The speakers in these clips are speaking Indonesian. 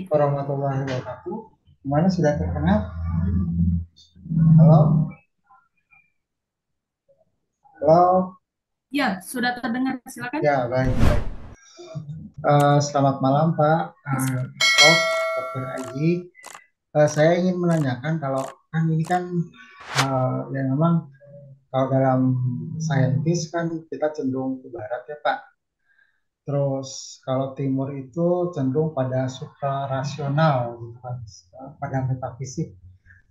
Warahmatullahi wabarakatuh. Gimana sudah terkenal? Halo, halo. Ya, sudah terdengar. Silakan. Ya, baik, baik. Selamat malam, Pak. Prof. Dr. Aji. Saya ingin menanyakan kalau kan ini kan ya memang kalau dalam saintis kan kita cenderung ke barat ya, Pak. Terus kalau timur itu cenderung pada suprarasional, gitu kan, pada metafisik.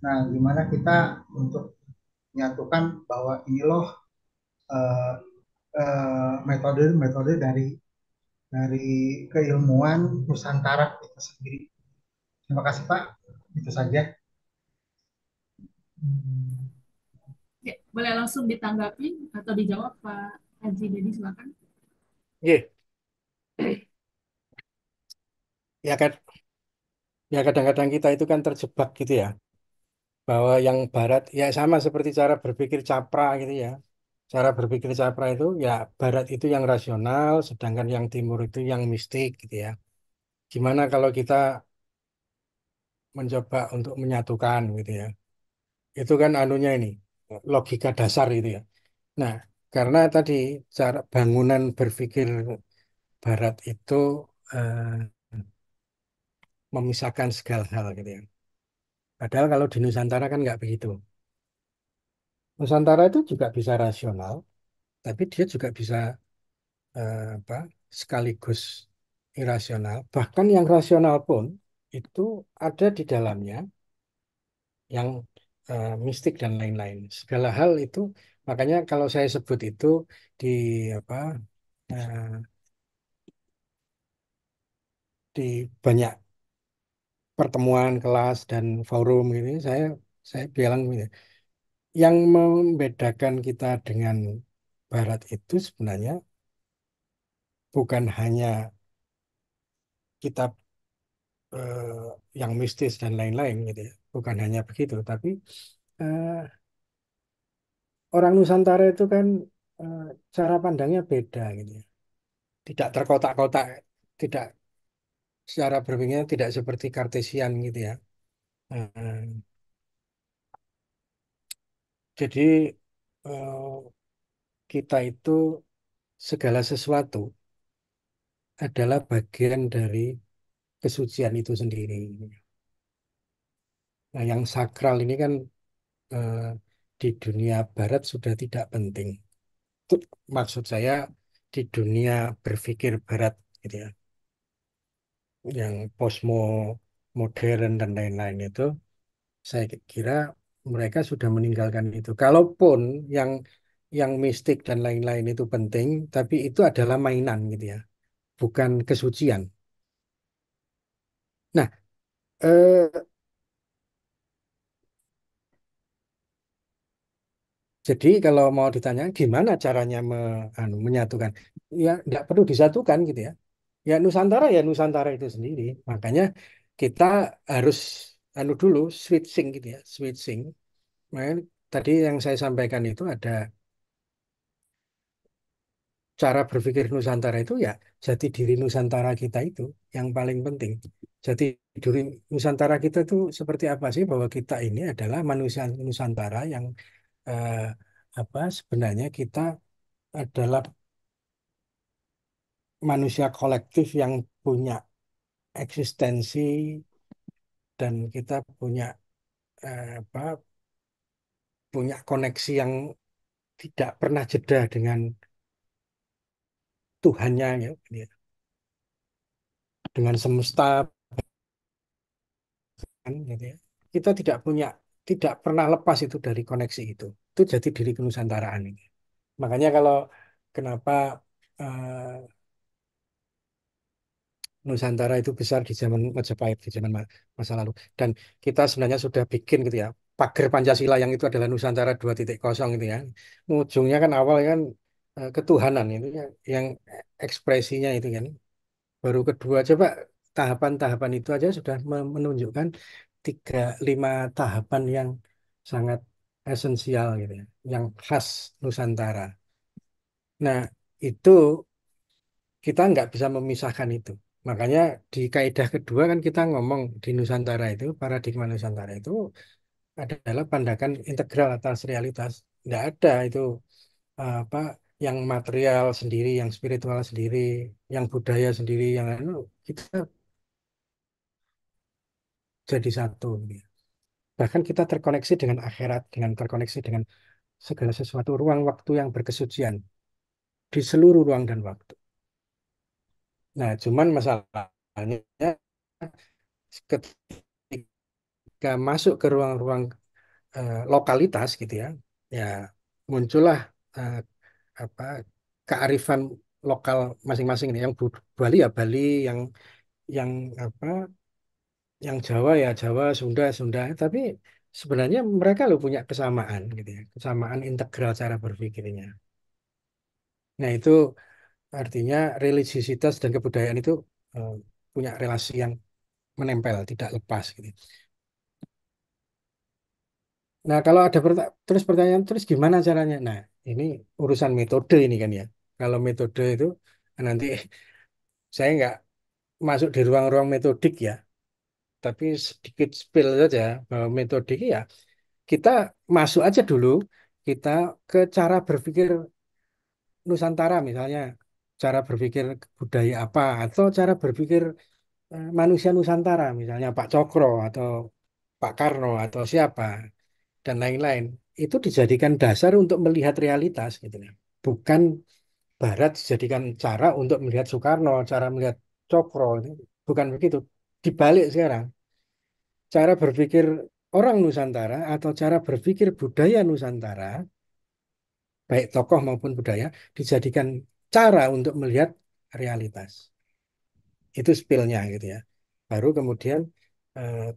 Nah, gimana kita untuk menyatukan bahwa ini loh eh, metode-metode dari keilmuan Nusantara itu sendiri. Terima kasih Pak. Itu saja. Ya, boleh langsung ditanggapi atau dijawab Pak Haji Dedi, silakan. Iya, ya kan, ya kadang-kadang kita itu kan terjebak gitu ya, bahwa yang barat ya sama seperti cara berpikir Capra gitu ya. Cara berpikir Capra itu ya barat itu yang rasional, sedangkan yang timur itu yang mistik gitu ya. Gimana kalau kita mencoba untuk menyatukan gitu ya. Itu kan anunya ini, logika dasar gitu ya. Nah, karena tadi cara bangunan berpikir barat itu eh, memisahkan segala hal gitu ya. Padahal kalau di Nusantara kan nggak begitu. Nusantara itu juga bisa rasional, tapi dia juga bisa apa, sekaligus irasional. Bahkan yang rasional pun itu ada di dalamnya yang mistik dan lain-lain. Segala hal itu, makanya kalau saya sebut itu di apa eh, di banyak pertemuan kelas dan forum ini saya bilang gini, yang membedakan kita dengan Barat itu sebenarnya bukan hanya kitab yang mistis dan lain-lain gitu ya. Bukan hanya begitu, tapi eh, orang Nusantara itu kan eh, cara pandangnya beda gitu ya. Tidak terkotak-kotak, tidak secara berpikirnya tidak seperti Kartesian gitu ya. Eh, jadi eh, kita itu segala sesuatu adalah bagian dari kesucian itu sendiri. Nah, yang sakral ini kan eh, di dunia barat sudah tidak penting. Itu maksud saya di dunia berpikir barat gitu ya, yang posmo modern dan lain-lain itu, saya kira mereka sudah meninggalkan itu. Kalaupun yang mistik dan lain-lain itu penting, tapi itu adalah mainan gitu ya, bukan kesucian. Nah, eh, jadi kalau mau ditanya gimana caranya menyatukan, ya nggak perlu disatukan gitu ya. Ya Nusantara itu sendiri. Makanya kita harus dulu switching gitu ya, switching. Makanya tadi yang saya sampaikan itu ada cara berpikir Nusantara itu ya jati diri Nusantara kita itu yang paling penting. Jati diri Nusantara kita itu seperti apa sih? Bahwa kita ini adalah manusia Nusantara yang eh, apa sebenarnya kita adalah manusia kolektif yang punya eksistensi dan kita punya apa punya koneksi yang tidak pernah jeda dengan Tuhannya ya, gitu ya. Dengan semesta kan, gitu ya. Kita tidak pernah lepas itu dari koneksi itu. Itu jati diri kenusantaraan ini. Makanya kalau kenapa eh, Nusantara itu besar di zaman Majapahit, di zaman masa lalu. Dan kita sebenarnya sudah bikin gitu ya, pagar Pancasila yang itu adalah Nusantara 2.0 itu ya. Ujungnya kan awal kan ketuhanan itu ya, yang ekspresinya itu kan. Baru kedua, coba tahapan-tahapan itu aja sudah menunjukkan 5 tahapan yang sangat esensial gitu ya, yang khas Nusantara. Nah, itu kita nggak bisa memisahkan itu. Makanya di kaidah kedua kan kita ngomong di Nusantara itu, paradigma Nusantara itu adalah pandangan integral atas realitas. Tidak ada itu apa yang material sendiri, yang spiritual sendiri, yang budaya sendiri, yang anu, kita jadi satu, gitu. Bahkan kita terkoneksi dengan akhirat, dengan terkoneksi dengan segala sesuatu ruang waktu yang berkesucian di seluruh ruang dan waktu. Nah, cuman masalahnya ketika masuk ke ruang-ruang lokalitas gitu ya, ya muncullah eh, apa kearifan lokal masing-masing ini. Yang Bali ya Bali, yang apa, yang Jawa ya Jawa, Sunda Sunda. Tapi sebenarnya mereka lo punya kesamaan gitu ya, kesamaan integral cara berpikirnya. Nah itu artinya religiositas dan kebudayaan itu eh, punya relasi yang menempel, tidak lepas gitu. Nah, kalau ada terus pertanyaan, terus gimana caranya? Nah, ini urusan metode ini kan ya. Kalau metode itu nanti saya nggak masuk di ruang-ruang metodik ya, tapi sedikit spill saja bahwa metodik ya kita masuk aja dulu kita ke cara berpikir Nusantara misalnya, cara berpikir budaya apa atau cara berpikir manusia Nusantara misalnya Pak Cokro atau Pak Karno atau siapa dan lain-lain itu dijadikan dasar untuk melihat realitas gitu ya. Bukan Barat dijadikan cara untuk melihat Soekarno, cara melihat Cokro, bukan begitu. Dibalik sekarang, cara berpikir orang Nusantara atau cara berpikir budaya Nusantara, baik tokoh maupun budaya, dijadikan cara untuk melihat realitas. Itu spillnya gitu ya. Baru kemudian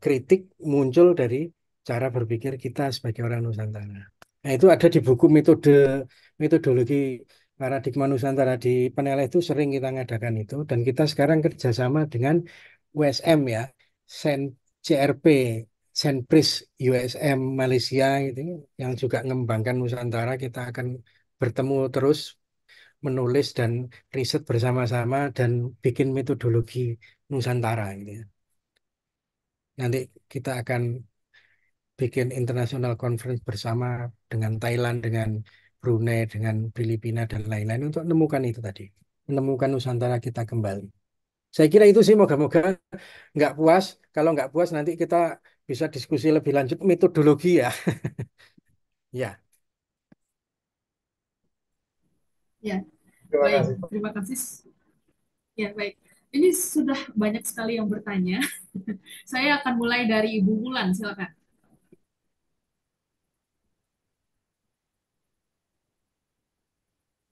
kritik muncul dari cara berpikir kita sebagai orang Nusantara. Nah, itu ada di buku metodologi paradigma Nusantara di Peneleh itu sering kita ngadakan itu dan kita sekarang kerjasama dengan USM ya, Sen CRP, Senpris USM Malaysia itu yang juga mengembangkan Nusantara. Kita akan bertemu terus menulis dan riset bersama-sama dan bikin metodologi Nusantara gitu ya. Nanti kita akan bikin international conference bersama dengan Thailand, dengan Brunei, dengan Filipina dan lain-lain untuk menemukan itu tadi, menemukan Nusantara kita kembali. Saya kira itu sih moga-moga nggak puas. Kalau nggak puas nanti kita bisa diskusi lebih lanjut metodologi ya. Ya, Ya, Terima baik. kasih. Terima kasih. Ya, baik. Ini sudah banyak sekali yang bertanya. Saya akan mulai dari Ibu Wulan, silakan.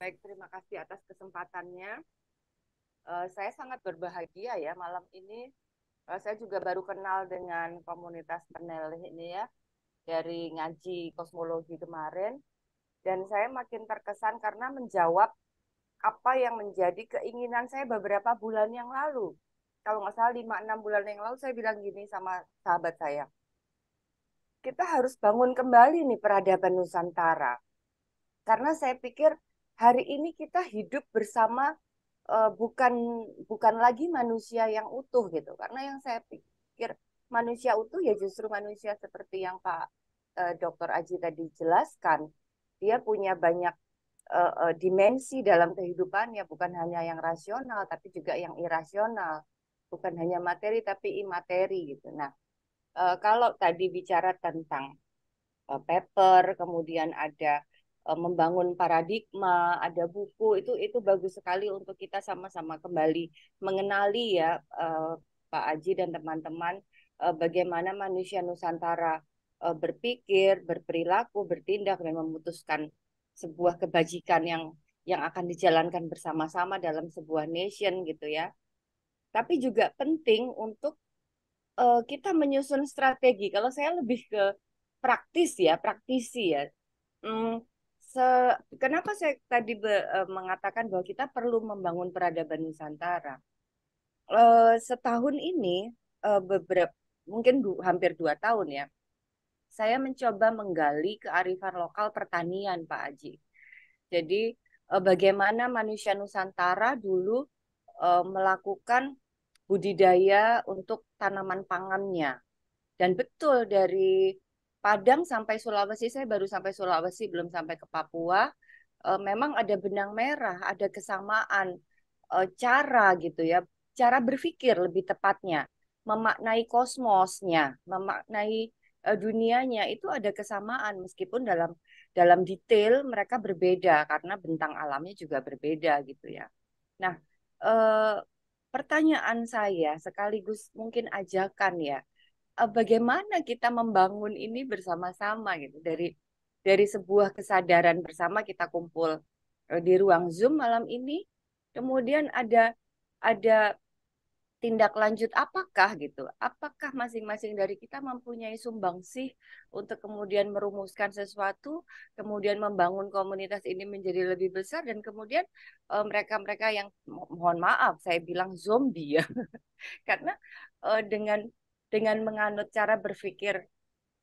Baik, terima kasih atas kesempatannya. Saya sangat berbahagia ya malam ini. Saya juga baru kenal dengan komunitas peneleh ini ya dari ngaji kosmologi kemarin. Dan saya makin terkesan karena menjawab apa yang menjadi keinginan saya beberapa bulan yang lalu. Kalau nggak salah 5-6 bulan yang lalu saya bilang gini sama sahabat saya. Kita harus bangun kembali nih peradaban Nusantara. Karena saya pikir hari ini kita hidup bersama bukan bukan lagi manusia yang utuh gitu. Karena yang saya pikir manusia utuh ya justru manusia seperti yang Pak Dr. Aji tadi jelaskan. Dia punya banyak dimensi dalam kehidupannya, bukan hanya yang rasional tapi juga yang irasional. Bukan hanya materi tapi imateri gitu. Nah, kalau tadi bicara tentang paper, kemudian ada membangun paradigma, ada buku itu bagus sekali untuk kita sama-sama kembali mengenali ya Pak Aji dan teman-teman bagaimana manusia Nusantara berpikir, berperilaku, bertindak dan memutuskan sebuah kebajikan yang akan dijalankan bersama-sama dalam sebuah nation gitu ya. Tapi juga penting untuk kita menyusun strategi. Kalau saya lebih ke praktis ya, praktisi ya. Hmm, kenapa saya tadi mengatakan bahwa kita perlu membangun peradaban Nusantara? Setahun ini, beberapa mungkin hampir 2 tahun ya, saya mencoba menggali kearifan lokal pertanian, Pak Aji. Jadi bagaimana manusia Nusantara dulu melakukan budidaya untuk tanaman pangannya. Dan betul dari Padang sampai Sulawesi, saya baru sampai Sulawesi, belum sampai ke Papua. Memang ada benang merah, ada kesamaan cara gitu ya, cara berpikir lebih tepatnya, memaknai kosmosnya, memaknai dunianya itu ada kesamaan meskipun dalam detail mereka berbeda karena bentang alamnya juga berbeda gitu ya. Nah, eh, pertanyaan saya sekaligus mungkin ajakan ya, bagaimana kita membangun ini bersama-sama gitu dari sebuah kesadaran bersama kita kumpul di ruang Zoom malam ini, kemudian ada tindak lanjut apakah gitu? Apakah masing-masing dari kita mempunyai sumbangsih untuk kemudian merumuskan sesuatu, kemudian membangun komunitas ini menjadi lebih besar dan kemudian mereka-mereka yang mohon maaf saya bilang zombie ya, karena dengan menganut cara berpikir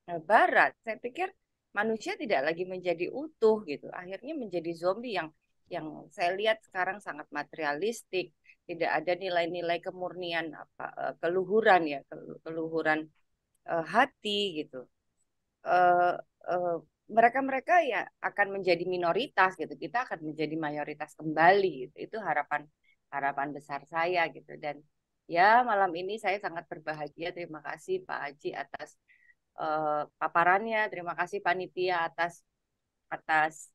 Barat, saya pikir manusia tidak lagi menjadi utuh gitu. Akhirnya menjadi zombie yang saya lihat sekarang sangat materialistik, tidak ada nilai-nilai kemurnian apa keluhuran ya, keluhuran hati gitu. Eh, eh, Mereka-mereka ya akan menjadi minoritas gitu. Kita akan menjadi mayoritas kembali gitu. Itu harapan harapan besar saya gitu. Dan ya malam ini saya sangat berbahagia. Terima kasih Pak Haji atas paparannya. Terima kasih panitia atas atas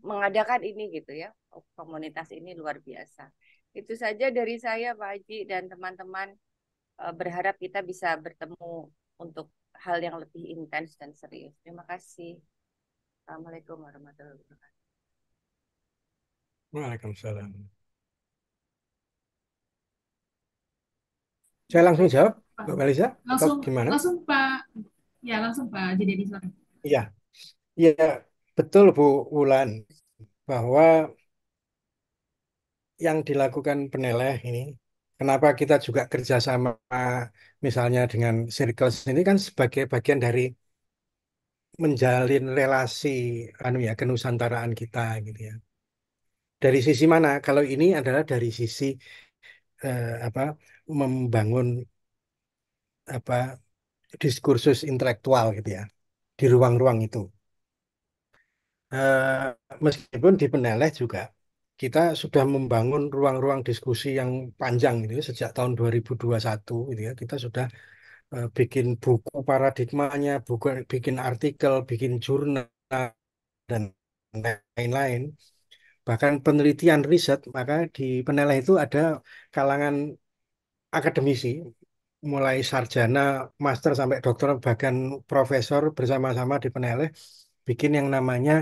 mengadakan ini gitu ya. Komunitas ini luar biasa. Itu saja dari saya Pak Haji dan teman-teman. Berharap kita bisa bertemu untuk hal yang lebih intens dan serius. Terima kasih. Assalamualaikum warahmatullahi wabarakatuh. Waalaikumsalam. Saya langsung jawab, Mbak Malisa, atau Langsung, gimana? langsung Pak, ya langsung Pak jadi silakan. Iya, iya betul Bu Wulan bahwa yang dilakukan peneleh ini, kenapa kita juga kerjasama misalnya dengan Circles ini kan sebagai bagian dari menjalin relasi anu ya kenusantaraan kita gitu ya. Dari sisi mana? Kalau ini adalah dari sisi apa membangun apa diskursus intelektual gitu ya di ruang-ruang itu. Meskipun di Peneleh juga kita sudah membangun ruang-ruang diskusi yang panjang gitu ya, sejak tahun 2021 gitu ya. Kita sudah bikin buku paradigmanya, buku bikin artikel, bikin jurnal dan lain-lain. Bahkan penelitian riset, maka di Peneleh itu ada kalangan akademisi, mulai sarjana, master sampai doktor, bahkan profesor bersama-sama di Peneleh, bikin yang namanya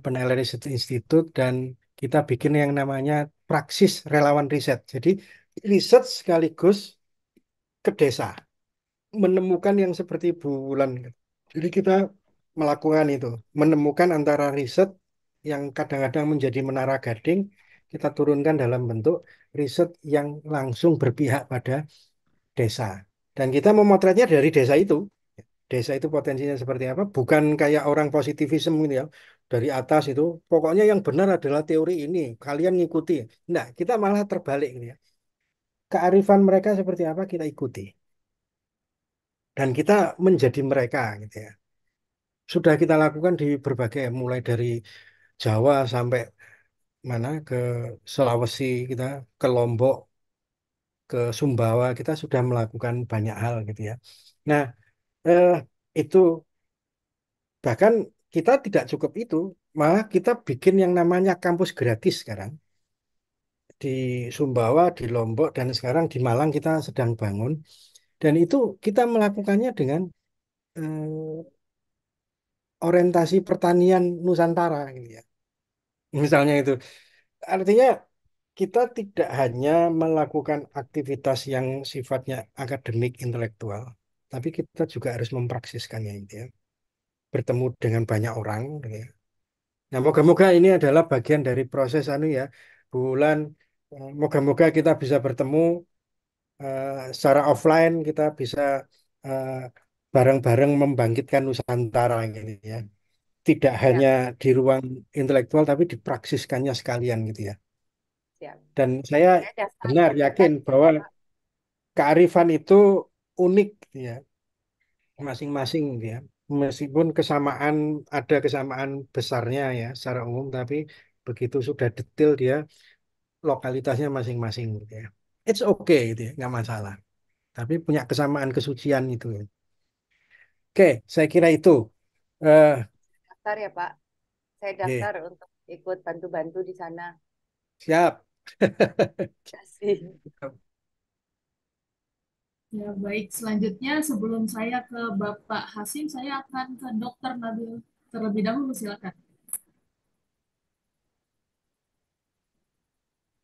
Peneleh Research Institute dan kita bikin yang namanya praksis relawan riset. Jadi riset sekaligus ke desa, menemukan yang seperti bulan. Jadi kita melakukan itu, menemukan antara riset yang kadang-kadang menjadi menara gading, kita turunkan dalam bentuk riset yang langsung berpihak pada desa. Dan kita memotretnya dari desa itu. Desa itu potensinya seperti apa? Bukan kayak orang positivisme gitu ya. Dari atas itu, pokoknya yang benar adalah teori ini. Kalian ngikuti. Nah, kita malah terbalik gitu ya. Kearifan mereka seperti apa kita ikuti. Dan kita menjadi mereka gitu ya. Sudah kita lakukan di berbagai, mulai dari Jawa sampai mana ke Sulawesi, kita ke Lombok, ke Sumbawa, kita sudah melakukan banyak hal gitu ya. Nah, eh, itu bahkan kita tidak cukup itu, malah kita bikin yang namanya kampus gratis sekarang di Sumbawa, di Lombok, dan sekarang di Malang kita sedang bangun. Dan itu kita melakukannya dengan orientasi pertanian Nusantara, gitu ya. Misalnya itu, artinya kita tidak hanya melakukan aktivitas yang sifatnya akademik intelektual, tapi kita juga harus mempraksiskannya, gitu ya. Bertemu dengan banyak orang, gitu ya. Nah, moga-moga ini adalah bagian dari proses anu ya, bulan. Moga-moga kita bisa bertemu secara offline, kita bisa eh, bareng-bareng membangkitkan Nusantara gitu ya. Tidak Siap, hanya di ruang intelektual, tapi dipraksiskannya sekalian gitu ya. siap. Dan saya Saya dasar benar saya yakin tadi bahwa Pak. kearifan itu unik gitu ya, masing-masing gitu ya. Meskipun ada kesamaan besarnya ya secara umum, tapi begitu sudah detail dia lokalitasnya masing-masing gitu ya. It's okay gitu ya, nggak masalah. Tapi punya kesamaan kesucian itu. Ya. Oke, saya kira itu. Eh, Daftar ya Pak. Saya ya, daftar untuk ikut bantu-bantu di sana. siap. Kasih. Ya, baik. Selanjutnya, sebelum saya ke Bapak Hasim, saya akan ke Dokter Nabil terlebih dahulu. Silakan.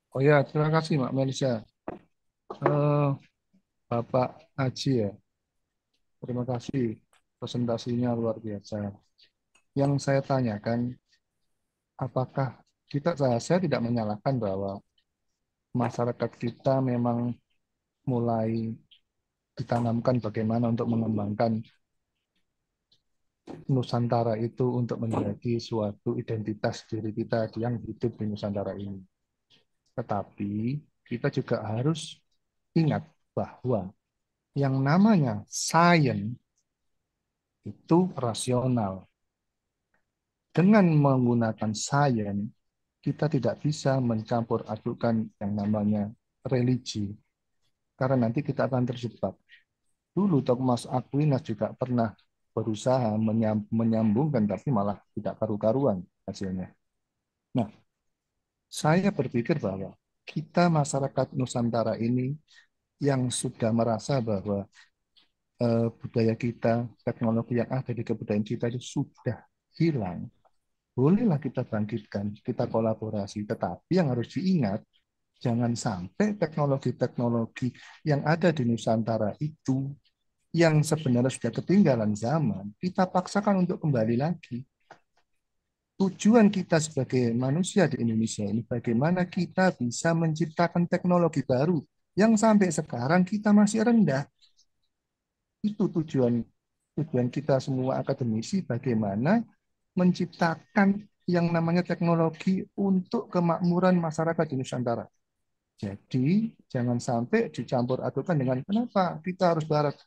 Oh ya, terima kasih Mbak Melisa. Eh, Bapak Haji ya, terima kasih presentasinya luar biasa. Yang saya tanyakan, apakah saya tidak menyalahkan bahwa masyarakat kita memang mulai ditanamkan bagaimana untuk mengembangkan Nusantara itu untuk menjadi suatu identitas diri kita yang hidup di Nusantara ini. Tetapi kita juga harus ingat bahwa yang namanya sains itu rasional. Dengan menggunakan sains, kita tidak bisa mencampur adukan yang namanya religi. Karena nanti kita akan terjebak. Dulu Thomas Aquinas juga pernah berusaha menyambungkan, tapi malah tidak karu-karuan hasilnya. Nah, saya berpikir bahwa kita masyarakat Nusantara ini yang sudah merasa bahwa budaya kita, teknologi yang ada di kebudayaan kita itu sudah hilang, bolehlah kita bangkitkan, kita kolaborasi. Tetapi yang harus diingat, jangan sampai teknologi-teknologi yang ada di Nusantara itu, yang sebenarnya sudah ketinggalan zaman, kita paksakan untuk kembali lagi. Tujuan kita sebagai manusia di Indonesia ini, bagaimana kita bisa menciptakan teknologi baru yang sampai sekarang kita masih rendah. Itu tujuan kita semua akademisi, bagaimana menciptakan yang namanya teknologi untuk kemakmuran masyarakat di Nusantara. Jadi jangan sampai dicampur adukan dengan kenapa kita harus barat.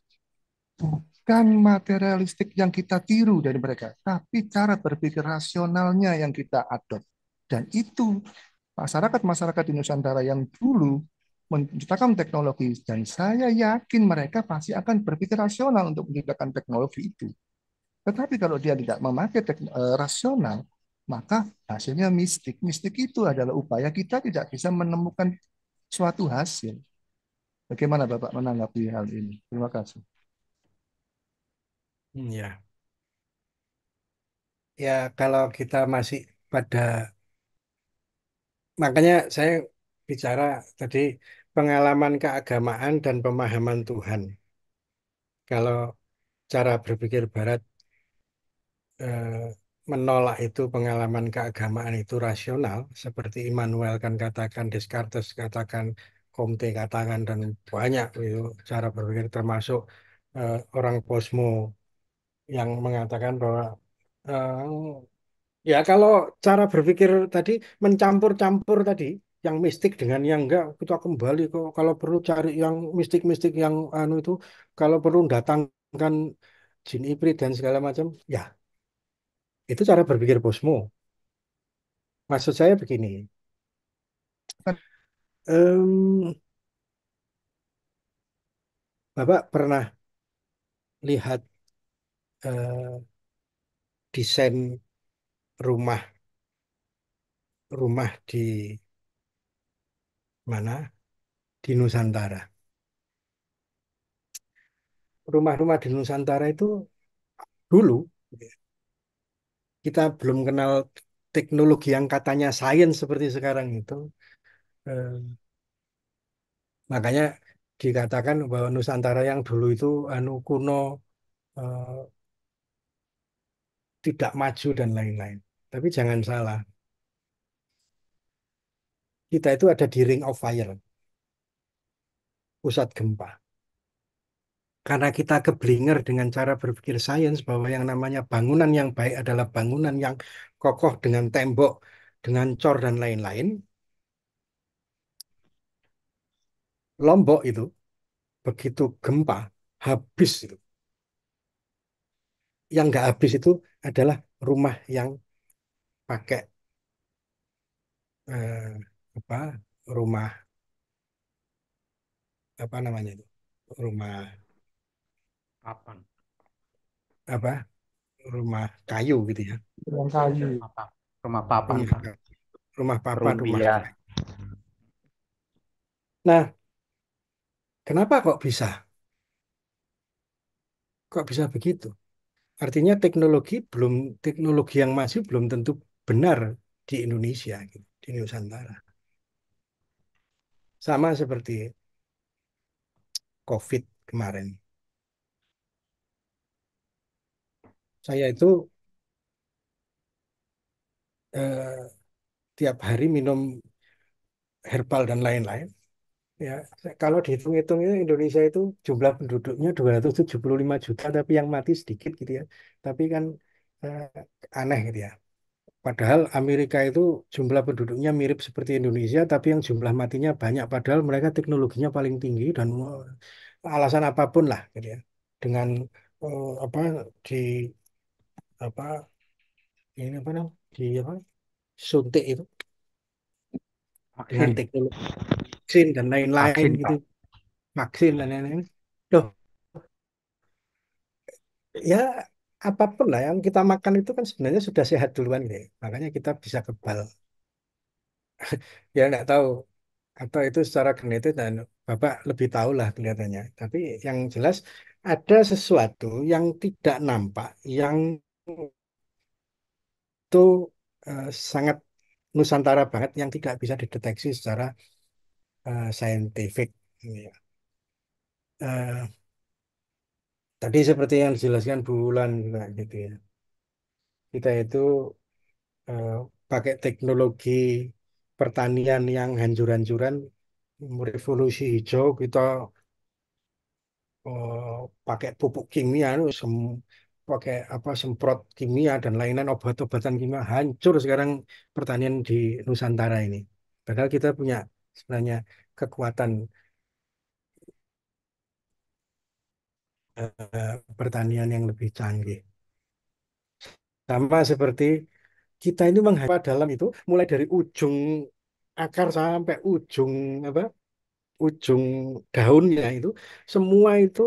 Bukan materialistik yang kita tiru dari mereka, tapi cara berpikir rasionalnya yang kita adopt. Dan itu masyarakat-masyarakat di Nusantara yang dulu menciptakan teknologi, dan saya yakin mereka pasti akan berpikir rasional untuk menciptakan teknologi itu. Tetapi kalau dia tidak memakai rasional, maka hasilnya mistik. Mistik itu adalah upaya kita tidak bisa menemukan suatu hasil. Bagaimana Bapak menanggapi hal ini? Terima kasih. Ya, ya kalau kita masih pada, makanya saya bicara tadi pengalaman keagamaan dan pemahaman Tuhan. Kalau cara berpikir Barat eh, menolak itu pengalaman keagamaan itu rasional, seperti Immanuel kan katakan, Descartes katakan, Comte katakan, dan banyak itu cara berpikir termasuk orang posmo yang mengatakan bahwa ya kalau cara berpikir tadi mencampur-campur tadi, yang mistik dengan yang enggak, kita kembali kok kalau perlu cari yang mistik-mistik yang anu itu, kalau perlu datangkan jin iblis dan segala macam, ya itu cara berpikir posmo. Maksud saya begini, em, Bapak pernah lihat eh, desain rumah rumah di mana? Di Nusantara. Rumah-rumah di Nusantara itu dulu kita belum kenal teknologi yang katanya sains seperti sekarang itu. Eh, Makanya dikatakan bahwa Nusantara yang dulu itu anu kuno, eh, tidak maju dan lain-lain. Tapi jangan salah, kita itu ada di Ring of Fire, pusat gempa. Karena kita keblinger dengan cara berpikir sains bahwa yang namanya bangunan yang baik adalah bangunan yang kokoh dengan tembok, dengan cor dan lain-lain. Lombok itu begitu gempa habis itu. Yang nggak habis itu adalah rumah yang pakai eh, apa rumah apa namanya itu rumah Papan. apa rumah kayu gitu ya. Yang kayu. Papan. Rumah papan, Rumah, Pak. rumah papan, rumah Rumbia. kayu. Nah, kenapa kok bisa? Kok bisa begitu? Artinya teknologi yang maju belum tentu benar di Indonesia, gitu, di Nusantara. Sama seperti COVID kemarin. Saya itu eh, tiap hari minum herbal dan lain-lain. Ya, kalau dihitung-hitung itu Indonesia itu jumlah penduduknya 275 juta, tapi yang mati sedikit gitu ya. Tapi kan aneh gitu ya. Padahal Amerika itu jumlah penduduknya mirip seperti Indonesia, tapi yang jumlah matinya banyak. Padahal mereka teknologinya paling tinggi dan alasan apapun lah, gitu ya. Dengan apa di apa ini apa namanya di apa suntik itu dengan Vaksin. teknologi vaksin dan lain-lain Vaksin, gitu, Pak. vaksin dan lain-lain. Loh, ya apapun lah yang kita makan itu kan sebenarnya sudah sehat duluan gitu ya. Makanya kita bisa kebal. Ya nggak tahu atau itu secara genetik dan Bapak lebih tahu lah kelihatannya. Tapi yang jelas ada sesuatu yang tidak nampak, yang itu sangat Nusantara banget, yang tidak bisa dideteksi secara saintifik. Ya. Eh, Tadi seperti yang dijelaskan Bu Wulan juga gitu ya. Kita itu eh, pakai teknologi pertanian yang hancur-hancuran, revolusi hijau, kita pakai pupuk kimia, pakai apa semprot kimia dan lain-lain obat-obatan kimia, hancur sekarang pertanian di Nusantara ini. Padahal kita punya sebenarnya kekuatan pertanian yang lebih canggih. Sama seperti kita ini menghafal dalam itu mulai dari ujung akar sampai ujung apa ujung daunnya itu semua itu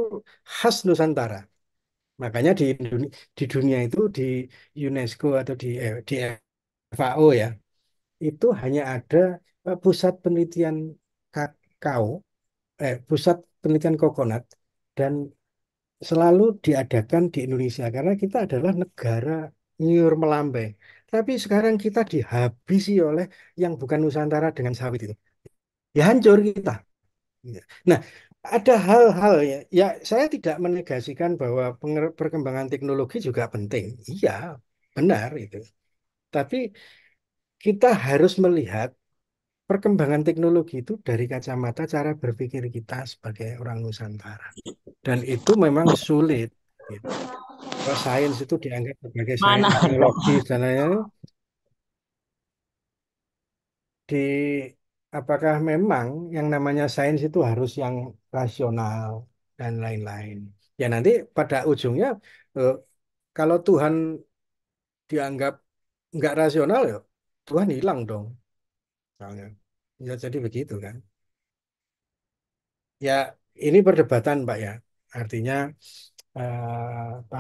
khas Nusantara. Makanya di dunia itu di UNESCO atau di FAO ya, itu hanya ada pusat penelitian kakao, pusat penelitian kokonat dan selalu diadakan di Indonesia karena kita adalah negara nyur melambai. Tapi sekarang kita dihabisi oleh yang bukan Nusantara dengan sawit itu. Ya hancur kita. Ya. Nah, ada hal-hal ya, ya saya tidak menegasikan bahwa perkembangan teknologi juga penting. Iya, benar itu. Tapi kita harus melihat perkembangan teknologi itu dari kacamata cara berpikir kita sebagai orang Nusantara. Dan itu memang sulit. Gitu. Bahwa sains itu dianggap sebagai sains Mana? teknologis dan lain-lain. Di apakah memang yang namanya sains itu harus yang rasional dan lain-lain. Ya nanti pada ujungnya eh, kalau Tuhan dianggap nggak rasional ya Tuhan hilang dong. Misalnya. Ya jadi begitu kan. Ya ini perdebatan Pak ya. Artinya apa?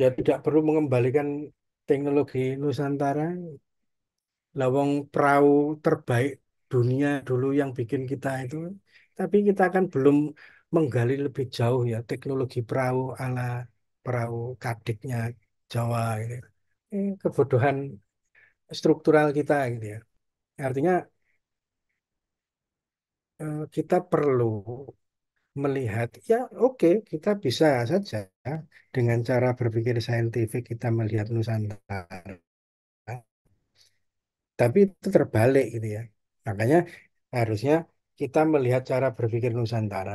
Ya tidak perlu mengembalikan teknologi Nusantara. Lawang perahu terbaik dunia dulu yang bikin kita itu, tapi kita kan belum menggali lebih jauh ya teknologi perahu ala perahu kadiknya Jawa ini. Kebodohan struktural kita gitu ya. Artinya kita perlu melihat ya oke kita bisa saja dengan cara berpikir saintifik kita melihat Nusantara. Tapi itu terbalik gitu ya. Makanya harusnya kita melihat cara berpikir Nusantara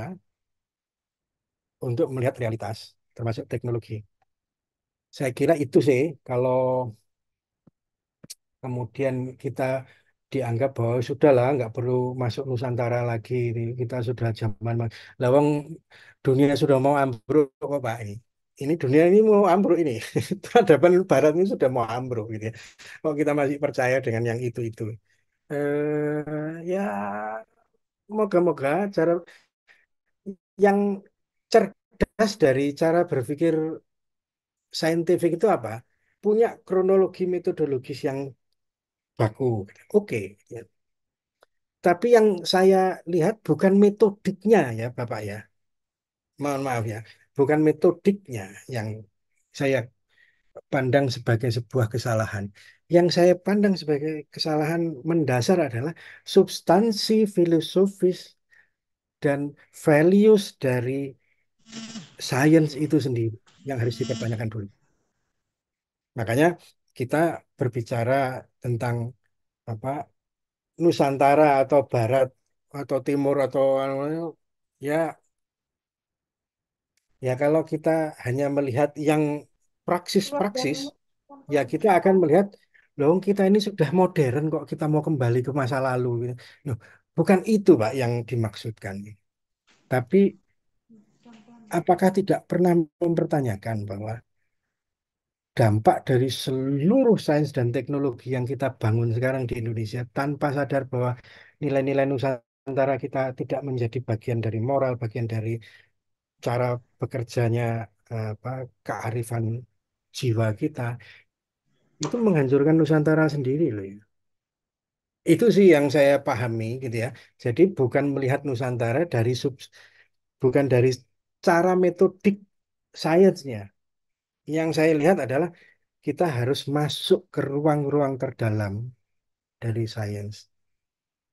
untuk melihat realitas, termasuk teknologi. Saya kira itu sih, kalau kemudian kita dianggap bahwa sudahlah nggak perlu masuk Nusantara lagi, ini kita sudah zaman lawang dunia sudah mau ambruk kok Pak ini dunia ini mau ambruk ini peradaban Barat ini sudah mau ambruk gitu ya. Kok kita masih percaya dengan yang itu ya moga-moga cara yang cerdas dari cara berpikir saintifik itu apa? Punya kronologi metodologis yang baku. Oke. Ya. Tapi yang saya lihat bukan metodiknya ya Bapak ya. Mohon maaf ya. Bukan metodiknya yang saya pandang sebagai sebuah kesalahan. Yang saya pandang sebagai kesalahan mendasar adalah substansi filosofis dan values dari sains itu sendiri yang harus dipertanyakan dulu. Makanya kita berbicara tentang apa Nusantara atau Barat atau Timur atau ya ya kalau kita hanya melihat yang praksis-praksis ya kita akan melihat loh kita ini sudah modern kok kita mau kembali ke masa lalu gitu. Loh, bukan itu Pak yang dimaksudkan. Tapi apakah tidak pernah mempertanyakan bahwa dampak dari seluruh sains dan teknologi yang kita bangun sekarang di Indonesia tanpa sadar bahwa nilai-nilai Nusantara kita tidak menjadi bagian dari moral, bagian dari cara bekerjanya apa kearifan jiwa kita itu menghancurkan Nusantara sendiri loh ya. Itu sih yang saya pahami gitu ya. Jadi bukan melihat Nusantara dari bukan dari cara metodik sainsnya. Yang saya lihat adalah kita harus masuk ke ruang-ruang terdalam dari sains.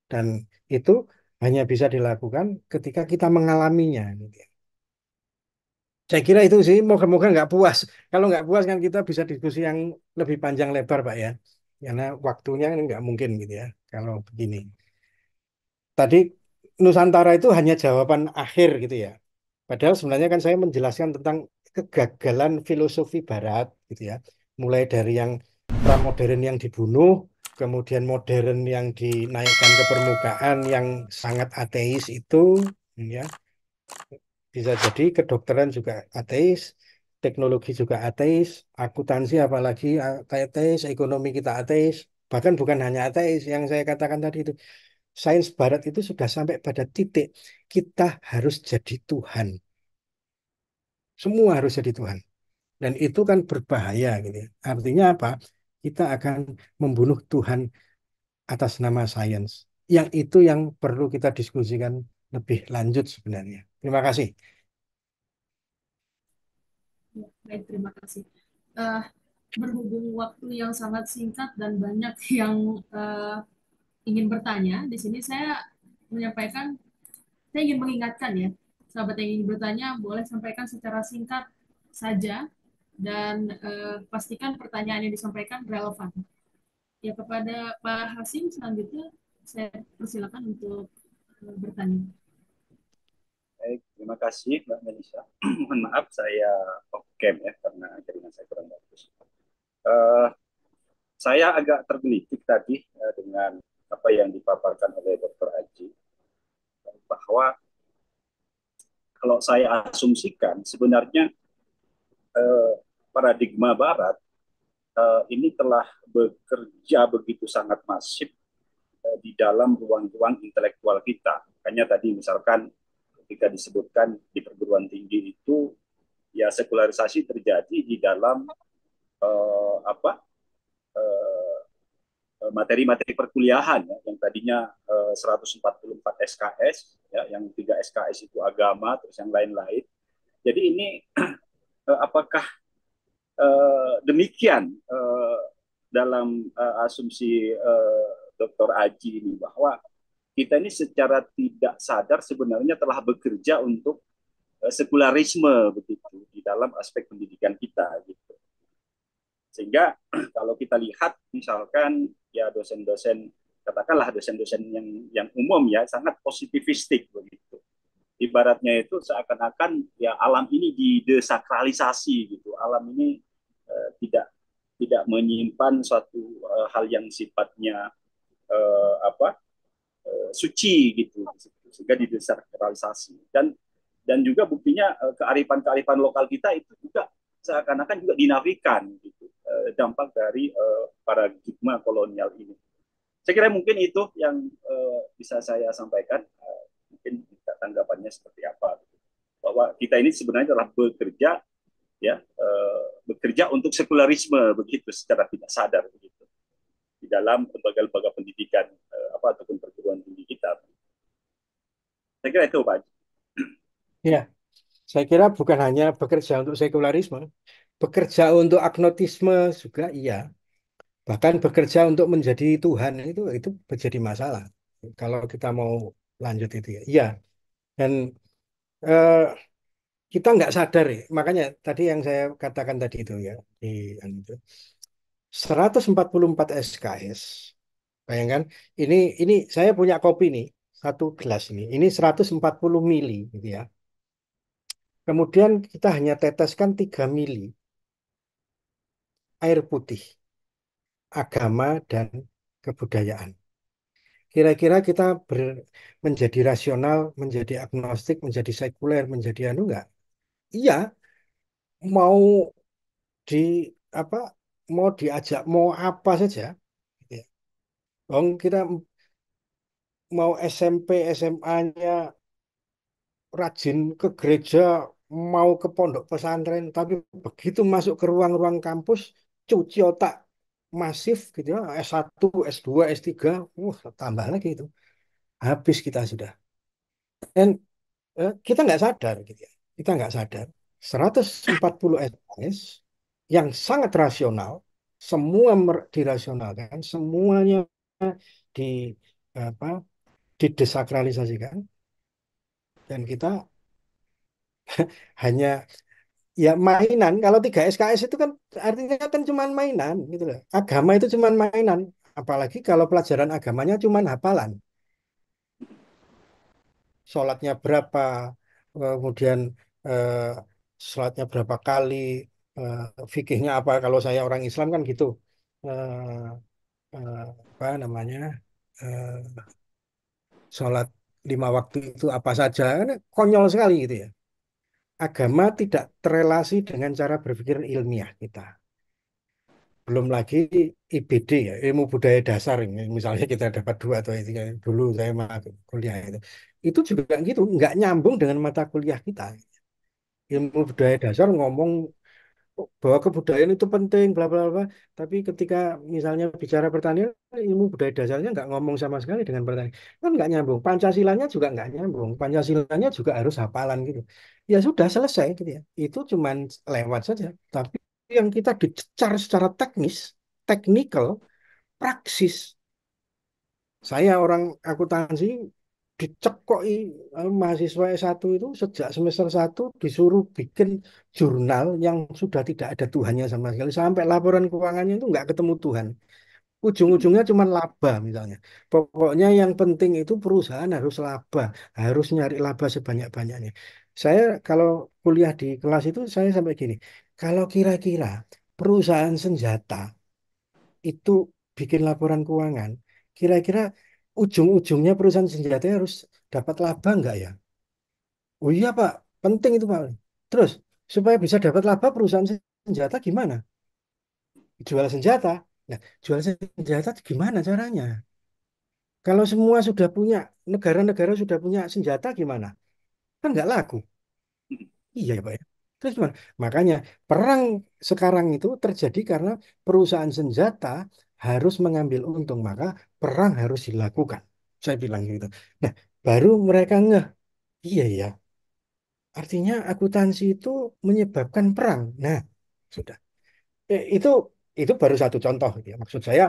Dan itu hanya bisa dilakukan ketika kita mengalaminya. Gitu ya. Saya kira itu sih, moga-moga nggak puas. Kalau nggak puas kan kita bisa diskusi yang lebih panjang lebar, Pak ya. Karena waktunya kan nggak mungkin gitu ya, kalau begini. Tadi Nusantara itu hanya jawaban akhir gitu ya. Padahal sebenarnya kan saya menjelaskan tentang kegagalan filosofi Barat gitu ya. Mulai dari yang pramodern yang dibunuh, kemudian modern yang dinaikkan ke permukaan yang sangat ateis itu ya. Bisa jadi kedokteran juga ateis, teknologi juga ateis, akuntansi apalagi ateis, ekonomi kita ateis. Bahkan bukan hanya ateis yang saya katakan tadi itu. Sains Barat itu sudah sampai pada titik kita harus jadi Tuhan. Semua harus jadi Tuhan. Dan itu kan berbahaya gitu ya. Artinya apa? Kita akan membunuh Tuhan atas nama sains. Yang itu yang perlu kita diskusikan lebih lanjut sebenarnya. Terima kasih. Ya, baik, terima kasih. Eh, Berhubung waktu yang sangat singkat dan banyak yang ingin bertanya, di sini saya menyampaikan, saya ingin mengingatkan ya, sahabat yang ingin bertanya boleh sampaikan secara singkat saja dan pastikan pertanyaan yang disampaikan relevan. Ya, kepada Pak Hasim selanjutnya saya persilakan untuk bertanya. Baik, terima kasih Mbak Melisa. Mohon maaf saya off cam ya karena jaringan saya kurang bagus. Saya agak tergelitik tadi dengan apa yang dipaparkan oleh Dr. Aji bahwa kalau saya asumsikan sebenarnya paradigma Barat ini telah bekerja begitu sangat masif di dalam ruang-ruang intelektual kita. Makanya tadi misalkan ketika disebutkan di perguruan tinggi itu ya sekularisasi terjadi di dalam materi-materi perkuliahan ya, yang tadinya 144 SKS ya, yang 3 SKS itu agama terus yang lain-lain. Jadi ini apakah demikian dalam asumsi Dr. Aji ini bahwa kita ini secara tidak sadar sebenarnya telah bekerja untuk sekularisme begitu di dalam aspek pendidikan kita gitu. Sehingga kalau kita lihat misalkan ya dosen-dosen katakanlah dosen-dosen yang umum ya sangat positivistik begitu. Ibaratnya itu seakan-akan ya alam ini didesakralisasi gitu. Alam ini tidak menyimpan suatu hal yang sifatnya apa suci gitu, sehingga didesakralisasi. Dan juga buktinya kearifan-kearifan lokal kita itu juga seakan-akan juga dinafikan gitu, dampak dari paradigma kolonial ini. Saya kira mungkin itu yang bisa saya sampaikan. Mungkin tanggapannya seperti apa? Gitu. Bahwa kita ini sebenarnya telah bekerja, ya, bekerja untuk sekularisme begitu secara tidak sadar begitu di dalam lembaga-lembaga pendidikan apa ataupun perguruan tinggi kita. Saya kira itu Pak. Ya, saya kira bukan hanya bekerja untuk sekularisme, bekerja untuk agnotisme juga iya. Bahkan bekerja untuk menjadi Tuhan itu menjadi masalah. Kalau kita mau lanjut itu ya. Iya. Dan eh, kita nggak sadar ya. Makanya tadi yang saya katakan tadi itu ya di yang itu 144 SKS. Bayangkan ini saya punya kopi nih, satu gelas ini. Ini 140 mili gitu ya. Kemudian kita hanya teteskan 3 mili air putih, agama dan kebudayaan. Kira-kira kita menjadi rasional, menjadi agnostik, menjadi sekuler, menjadi anu enggak? Iya, mau di apa? Mau diajak mau apa saja. Gitu ya. Kita mau SMP, SMA-nya rajin ke gereja, mau ke pondok pesantren, tapi begitu masuk ke ruang-ruang kampus, cuci otak masif gitu ya, S1, S2, S3, tambah lagi itu. Habis kita sudah. Dan kita nggak sadar gitu ya. Kita nggak sadar. 140 SKS yang sangat rasional, semua dirasionalkan, semuanya di apa didesakralisasikan, dan kita hanya ya mainan. Kalau 3 SKS itu kan artinya kan cuma mainan gitu loh. Agama itu cuma mainan. Apalagi kalau pelajaran agamanya cuma hafalan. Sholatnya berapa, kemudian eh, sholatnya berapa kali, eh, fikihnya apa. Kalau saya orang Islam kan gitu. Eh, eh, apa namanya? eh, Sholat 5 waktu itu apa saja. Kan konyol sekali gitu ya. Agama tidak terrelasi dengan cara berpikir ilmiah kita. Belum lagi IBD ya, ilmu budaya dasar ini. Misalnya kita dapat 2 atau 3 dulu saya mah kuliah itu. Itu juga gitu, nggak nyambung dengan mata kuliah kita. Ilmu budaya dasar ngomong bahwa kebudayaan itu penting, bla bla bla. Tapi ketika misalnya bicara pertanian, ilmu budaya dasarnya nggak ngomong sama sekali dengan pertanian. Kan nggak nyambung. Pancasilanya juga nggak nyambung. Pancasilanya juga harus hafalan gitu. Ya sudah selesai gitu ya. Itu cuman lewat saja. Tapi yang kita dicecar secara teknis, technical, praksis. Saya orang akuntansi dicekoi mahasiswa S1 itu sejak semester 1 disuruh bikin jurnal yang sudah tidak ada Tuhannya sama sekali. Sampai laporan keuangannya itu nggak ketemu Tuhan. Ujung-ujungnya cuma laba misalnya. Pokoknya yang penting itu perusahaan harus laba, harus nyari laba sebanyak-banyaknya. Saya kalau kuliah di kelas itu saya sampai gini, kalau kira-kira perusahaan senjata itu bikin laporan keuangan, kira-kira ujung-ujungnya perusahaan senjata harus dapat laba nggak ya? Oh iya Pak, penting itu Pak. Terus supaya bisa dapat laba perusahaan senjata gimana? Jual senjata. Nah, jual senjata gimana caranya? Kalau semua sudah punya, negara-negara sudah punya senjata gimana? Kan nggak laku. Iya ya Pak ya. Terus gimana? Makanya perang sekarang itu terjadi karena perusahaan senjata harus mengambil untung, maka perang harus dilakukan. Saya bilang gitu. Nah, baru mereka ngeh, iya ya, artinya akuntansi itu menyebabkan perang. Nah, sudah. Itu baru satu contoh gitu ya. Maksud saya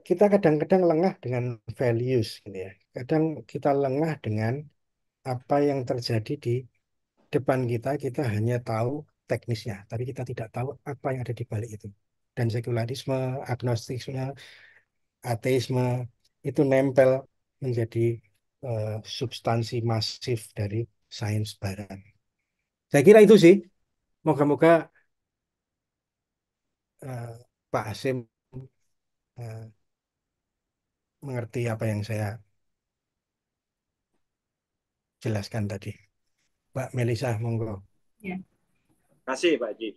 kita kadang-kadang lengah dengan values gitu ya. Kadang kita lengah dengan apa yang terjadi di depan kita, kita hanya tahu teknisnya, tapi kita tidak tahu apa yang ada di balik itu. Dan sekularisme, agnostisme, ateisme itu nempel menjadi substansi masif dari sains barat. Saya kira itu sih. Moga-moga eh, Pak Hasim eh, mengerti apa yang saya jelaskan tadi. Mbak Melisa, monggo. Ya, Kasih Pak Haji.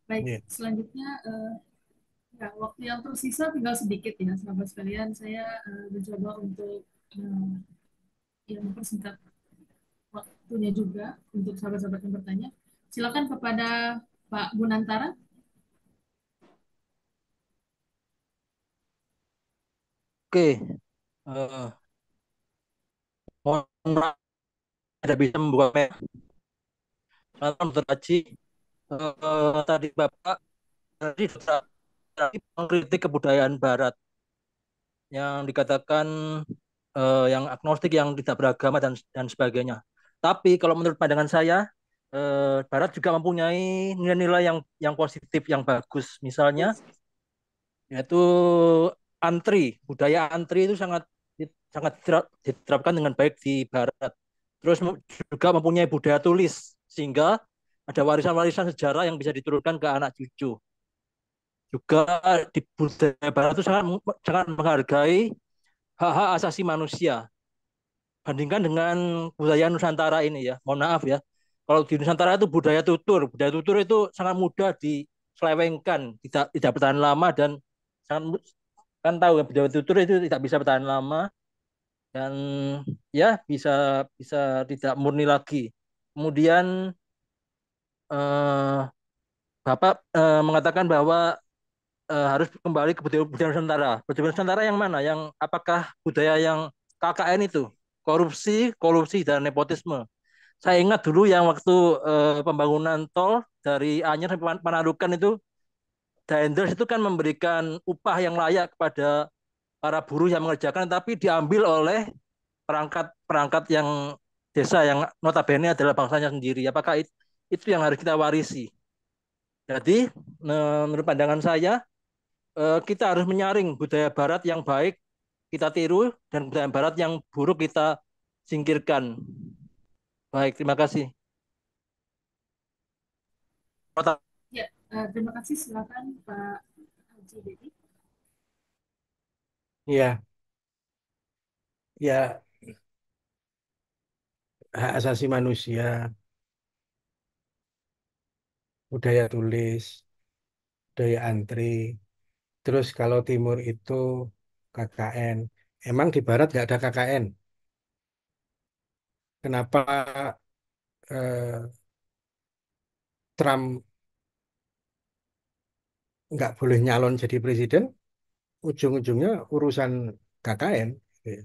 baik. Iya. Selanjutnya, ya, waktu yang tersisa tinggal sedikit ya, sahabat sekalian. Saya mencoba untuk ya, mempersingkat waktunya juga untuk sahabat-sahabat yang bertanya. Silakan kepada Pak Gunantara. Oke, mohon maaf tidak bisa membuka kamera. Malam terhaji, tadi Bapak tadi mengkritik kebudayaan Barat yang dikatakan yang agnostik, yang tidak beragama dan sebagainya. Tapi kalau menurut pandangan saya, Barat juga mempunyai nilai-nilai yang positif, yang bagus. Misalnya, yaitu antri, budaya antri itu sangat sangat diterapkan dengan baik di Barat. Terus juga mempunyai budaya tulis, sehingga ada warisan-warisan sejarah yang bisa diturunkan ke anak cucu. Juga di budaya Barat itu sangat sangat menghargai hak-hak asasi manusia. Bandingkan dengan budaya Nusantara ini ya, mohon maaf ya. Kalau di Nusantara itu budaya tutur itu sangat mudah diselewengkan, tidak bertahan lama, dan sangat kan tahu ya, budaya tutur itu tidak bisa bertahan lama, dan ya bisa bisa tidak murni lagi. Kemudian eh, Bapak mengatakan bahwa harus kembali ke budaya budaya Nusantara. Budaya Nusantara yang mana? Yang apakah budaya yang KKN itu, korupsi, kolusi dan nepotisme? Saya ingat dulu yang waktu pembangunan tol dari Anyer sampai Panarukan itu, Daendels itu kan memberikan upah yang layak kepada para buruh yang mengerjakan, tapi diambil oleh perangkat-perangkat yang desa yang notabene adalah bangsanya sendiri. Apakah itu yang harus kita warisi? Jadi menurut pandangan saya, kita harus menyaring budaya Barat yang baik kita tiru, dan budaya Barat yang buruk kita singkirkan. Baik, terima kasih. Ya, terima kasih. Silakan Pak Haji Dedi. Ya, ya, hak asasi manusia, budaya tulis, budaya antri. Terus kalau timur itu KKN. Emang di barat nggak ada KKN? Kenapa eh, Trump nggak boleh nyalon jadi presiden? Ujung-ujungnya urusan KKN. Ya.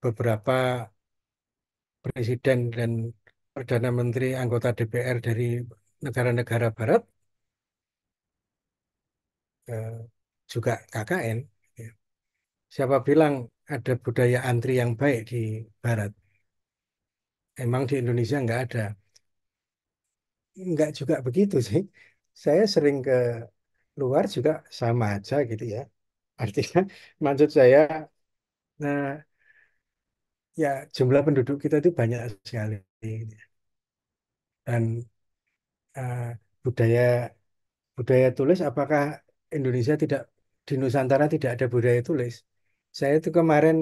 Beberapa presiden dan perdana menteri anggota DPR dari negara-negara barat eh, juga KKN. Ya. Siapa bilang ada budaya antri yang baik di barat? Emang di Indonesia nggak ada? Nggak juga begitu sih. Saya sering ke luar juga sama aja gitu ya. Artinya maksud saya, nah ya jumlah penduduk kita itu banyak sekali. Gitu ya. Dan eh, budaya budaya tulis, apakah Indonesia tidak, di Nusantara tidak ada budaya tulis? Saya itu kemarin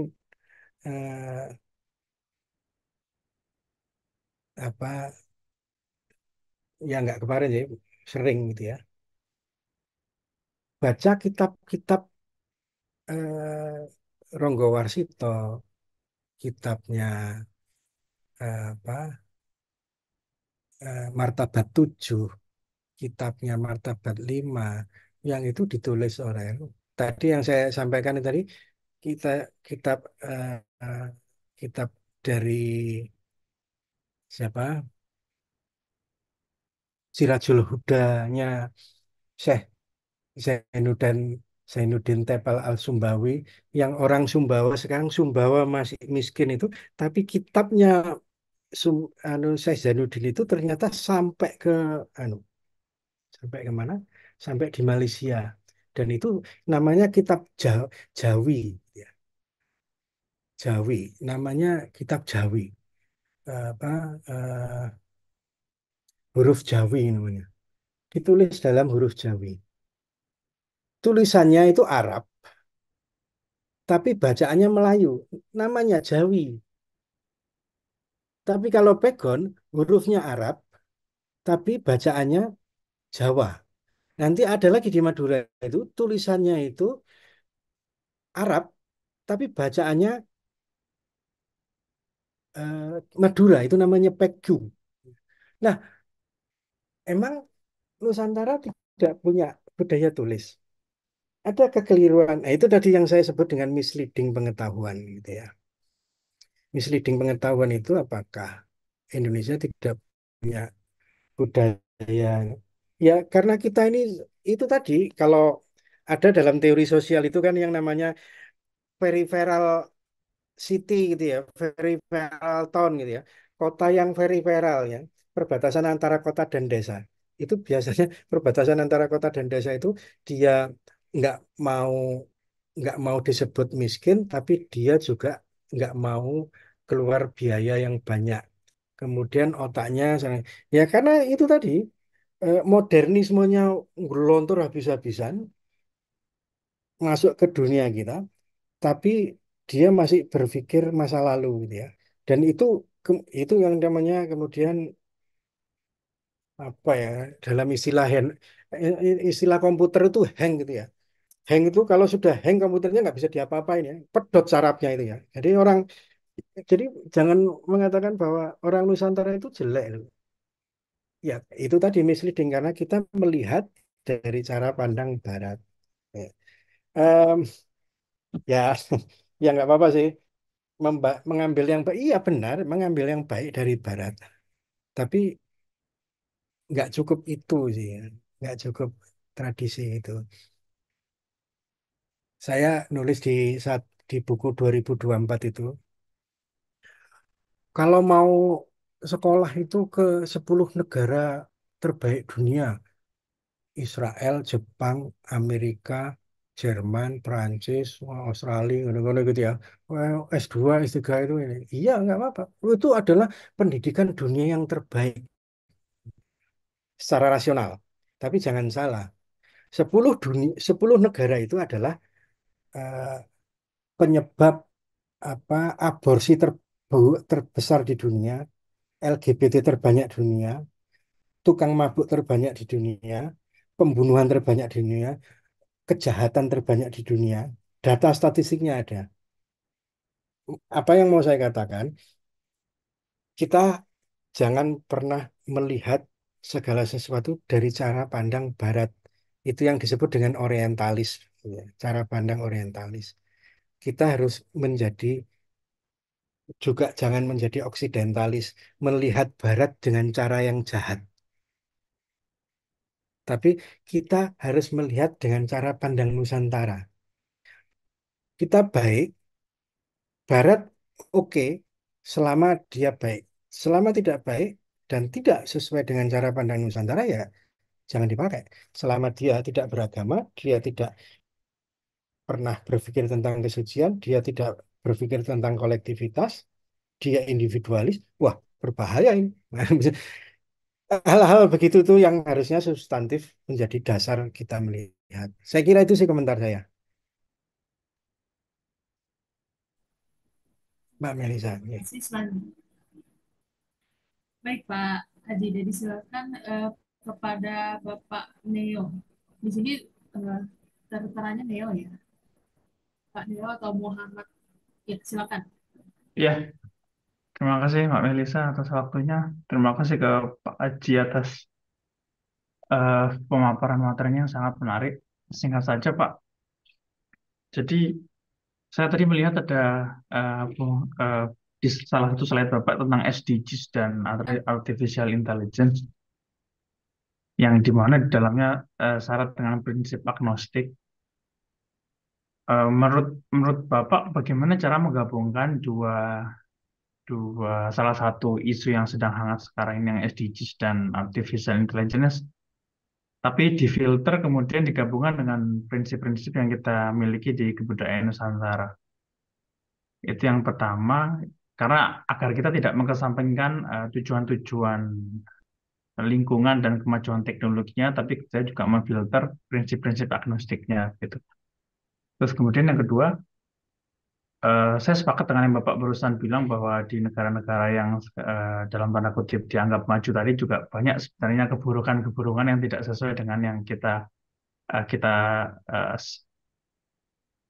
eh, apa ya, nggak kemarin ya, sering gitu ya, baca kitab-kitab Ronggo Warsito, kitabnya apa Martabat 7, kitabnya Martabat 5, yang itu ditulis oleh, tadi yang saya sampaikan tadi, kita kitab eh, eh, kitab dari siapa, Sirajul Hudanya Syekh Zainuddin Zainuddin Tepel Al-Sumbawi, yang orang Sumbawa sekarang, Sumbawa masih miskin itu, tapi kitabnya Syekh Zainuddin itu ternyata sampai ke anu sampai kemana? Sampai di Malaysia. Dan itu namanya kitab Jawi, ya. Jawi, namanya kitab Jawi. Apa huruf Jawi namanya. Ditulis dalam huruf Jawi. tulisannya itu Arab, tapi bacaannya Melayu, namanya Jawi. Tapi kalau pegon, hurufnya Arab, tapi bacaannya Jawa. Nanti ada lagi di Madura itu tulisannya itu Arab, tapi bacaannya eh, Madura, itu namanya Pekju. Nah, emang Nusantara tidak punya budaya tulis. Ada kekeliruan. Nah, itu tadi yang saya sebut dengan misleading pengetahuan gitu ya. Misleading pengetahuan itu apakah Indonesia tidak punya budaya? Ya, karena kita ini itu tadi kalau ada dalam teori sosial itu kan yang namanya peripheral city gitu ya, peripheral town gitu ya. Kota yang peripheral ya, perbatasan antara kota dan desa. Itu biasanya perbatasan antara kota dan desa itu dia nggak mau nggak mau disebut miskin, tapi dia juga nggak mau keluar biaya yang banyak. Kemudian otaknya, ya karena itu tadi modernismenya gelontor habis-habisan masuk ke dunia kita, tapi dia masih berpikir masa lalu gitu ya. Dan itu yang namanya kemudian apa ya dalam istilah komputer itu hang gitu ya. Hang itu kalau sudah hang komputernya nggak bisa diapa-apain ya. Pedot sarafnya itu ya. Jadi jangan mengatakan bahwa orang Nusantara itu jelek loh. Ya, itu tadi misleading karena kita melihat dari cara pandang Barat. Ya, Em, ya, ya nggak apa-apa sih. Mengambil yang baik, iya benar, mengambil yang baik dari Barat. Tapi nggak cukup itu sih, ya. Nggak cukup tradisi itu. Saya nulis di buku 2024 itu, kalau mau sekolah itu ke 10 negara terbaik dunia, Israel, Jepang, Amerika, Jerman, Prancis, Australia, ngono-ngono gitu ya. Wah, S2, S3 itu ini. Iya, nggak apa-apa. Itu adalah pendidikan dunia yang terbaik secara rasional. Tapi jangan salah, 10 negara itu adalah eh, penyebab apa aborsi terbesar di dunia, LGBT terbanyak di dunia, tukang mabuk terbanyak di dunia, pembunuhan terbanyak di dunia, kejahatan terbanyak di dunia. Data statistiknya ada. Apa yang mau saya katakan? Kita jangan pernah melihat segala sesuatu dari cara pandang Barat. Itu yang disebut dengan orientalis, ya, cara pandang orientalis. Kita harus menjadi juga jangan menjadi oksidentalis, melihat Barat dengan cara yang jahat. Tapi kita harus melihat dengan cara pandang Nusantara. Kita baik, Barat oke, selama dia baik. Selama tidak baik dan tidak sesuai dengan cara pandang Nusantara ya jangan dipakai. Selama dia tidak beragama, dia tidak pernah berpikir tentang kesucian, dia tidak berpikir tentang kolektivitas, dia individualis, wah berbahaya ini. Hal-hal begitu tuh yang harusnya substantif menjadi dasar kita melihat. Saya kira itu sih komentar saya, Mbak Melisa. Ya. Kasih selanjutnya. Baik Pak Haji, jadi silakan kepada Bapak Neo. Di sini terteranya Neo ya, Pak Neo atau Muhammad. Ya, silakan. Ya, terima kasih Mbak Melisa atas waktunya. Terima kasih ke Pak Aji atas pemaparan materinya yang sangat menarik. Singkat saja Pak, jadi saya tadi melihat ada di salah satu slide Bapak tentang SDGs dan Artificial Intelligence, yang dimana di dalamnya syarat dengan prinsip agnostik. Menurut Bapak, bagaimana cara menggabungkan dua dua salah satu isu yang sedang hangat sekarang ini, yang SDGs dan Artificial Intelligence, tapi difilter kemudian digabungkan dengan prinsip-prinsip yang kita miliki di kebudayaan Nusantara. Itu yang pertama, karena agar kita tidak mengesampingkan tujuan-tujuan lingkungan dan kemajuan teknologinya, tapi saya juga memfilter prinsip-prinsip agnostiknya gitu. Terus kemudian yang kedua, saya sepakat dengan yang Bapak barusan bilang bahwa di negara-negara yang dalam tanda kutip dianggap maju tadi juga banyak sebenarnya keburukan-keburukan yang tidak sesuai dengan yang eh, kita eh,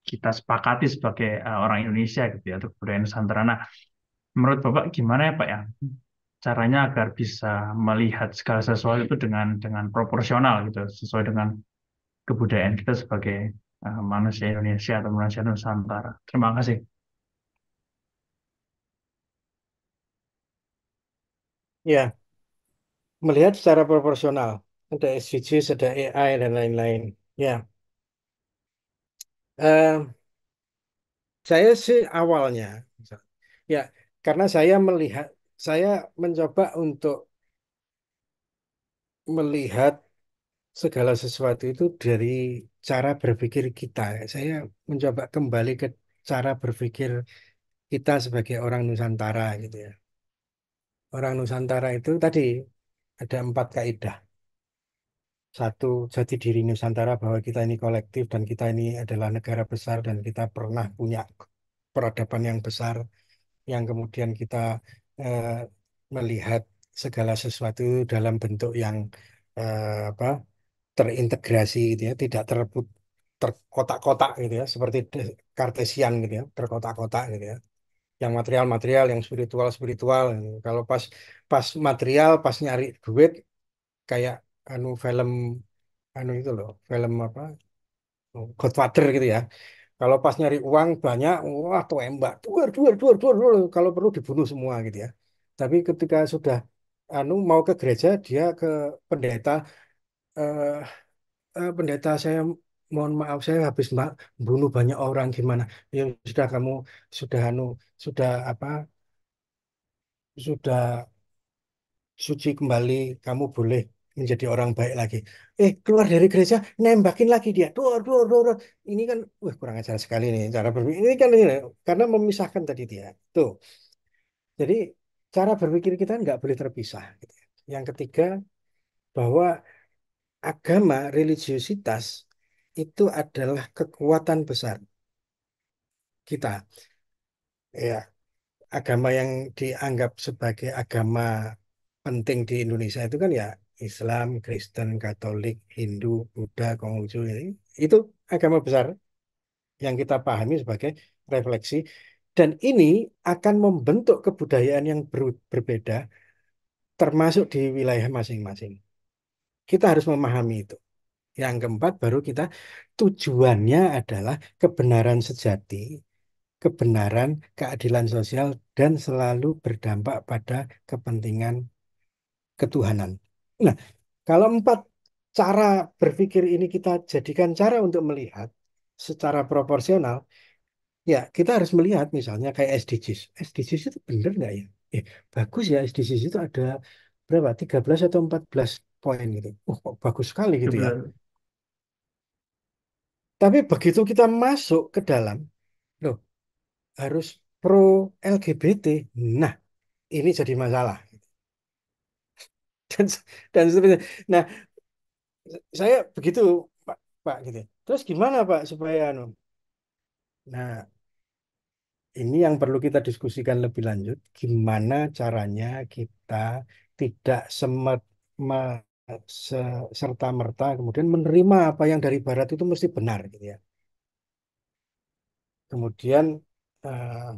kita sepakati sebagai orang Indonesia gitu ya, untuk budaya Nusantara. Nah, menurut Bapak gimana ya Pak ya caranya agar bisa melihat segala sesuatu itu dengan proporsional gitu, sesuai dengan kebudayaan kita sebagai manusia Indonesia atau manusia Nusantara. Terima kasih. Ya, melihat secara proporsional. Ada SDGs, ada AI, dan lain-lain. Ya, eh, saya sih awalnya, ya, karena saya melihat, saya mencoba untuk melihat segala sesuatu itu dari cara berpikir kita. Saya mencoba kembali ke cara berpikir kita sebagai orang Nusantara gitu ya. Orang Nusantara itu tadi ada 4 kaidah. Satu, jati diri Nusantara bahwa kita ini kolektif dan kita ini adalah negara besar dan kita pernah punya peradaban yang besar yang kemudian kita eh, melihat segala sesuatu dalam bentuk yang apa terintegrasi gitu ya, tidak terkotak-kotak gitu ya, seperti kartesian gitu ya, terkotak-kotak gitu ya. Yang material-material, yang spiritual-spiritual. Kalau pas pas material, pas nyari duit kayak anu film anu itu loh, film apa? Godfather gitu ya. Kalau pas nyari uang banyak, wah tembak, duar, duar, duar, duar, duar. Kalau perlu dibunuh semua gitu ya. Tapi ketika sudah anu mau ke gereja, dia ke pendeta, eh, pendeta saya mohon maaf saya habis bunuh banyak orang gimana? Ya sudah kamu sudah anu sudah apa? Sudah suci kembali, kamu boleh menjadi orang baik lagi. Keluar dari gereja, nembakin lagi dia. Dor, dor, dor, dor. Ini kan, wah kurang ajar sekali nih cara berpikir. Ini kan ini, karena memisahkan tadi dia. Tuh. Jadi cara berpikir kita nggak boleh terpisah. Gitu ya. Yang ketiga, bahwa agama, religiositas itu adalah kekuatan besar kita. Ya, agama yang dianggap sebagai agama penting di Indonesia itu kan ya Islam, Kristen, Katolik, Hindu, Buddha, Konghucu ini itu agama besar yang kita pahami sebagai refleksi dan ini akan membentuk kebudayaan yang berbeda termasuk di wilayah masing-masing. Kita harus memahami itu. Yang keempat baru kita tujuannya adalah kebenaran sejati, kebenaran, keadilan sosial dan selalu berdampak pada kepentingan ketuhanan. Nah, kalau 4 cara berpikir ini kita jadikan cara untuk melihat secara proporsional, ya kita harus melihat misalnya kayak SDGs. SDGs itu benar nggak ya? Bagus ya SDGs itu ada berapa? 13 atau 14 poin gitu. Kok bagus sekali gitu ya. 17. Tapi begitu kita masuk ke dalam, loh harus pro LGBT. Nah, ini jadi masalah. Dan, dan seterusnya. Nah, saya begitu Pak, Pak gitu. Terus gimana Pak supaya anu? Nah, ini yang perlu kita diskusikan lebih lanjut. Gimana caranya kita tidak serta-merta kemudian menerima apa yang dari Barat itu mesti benar gitu ya. Kemudian eh,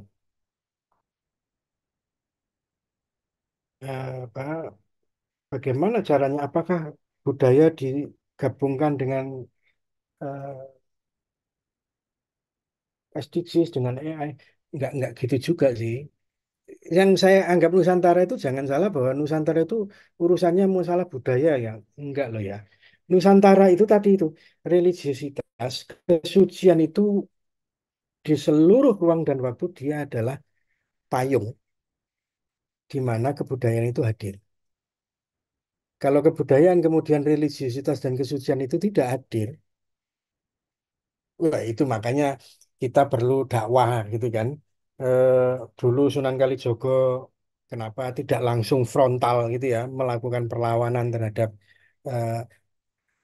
apa, bagaimana caranya? Apakah budaya digabungkan dengan SDGs dengan AI? Enggak gitu juga sih. Yang saya anggap Nusantara itu jangan salah bahwa Nusantara itu urusannya masalah budaya ya. Enggak loh ya. Nusantara itu tadi itu religiositas, kesucian itu di seluruh ruang dan waktu dia adalah payung di mana kebudayaan itu hadir. Kalau kebudayaan kemudian religiositas dan kesucian itu tidak hadir, wah itu makanya kita perlu dakwah gitu kan. Eh, Dulu Sunan Kalijogo Kenapa tidak langsung frontal gitu ya, melakukan perlawanan terhadap eh,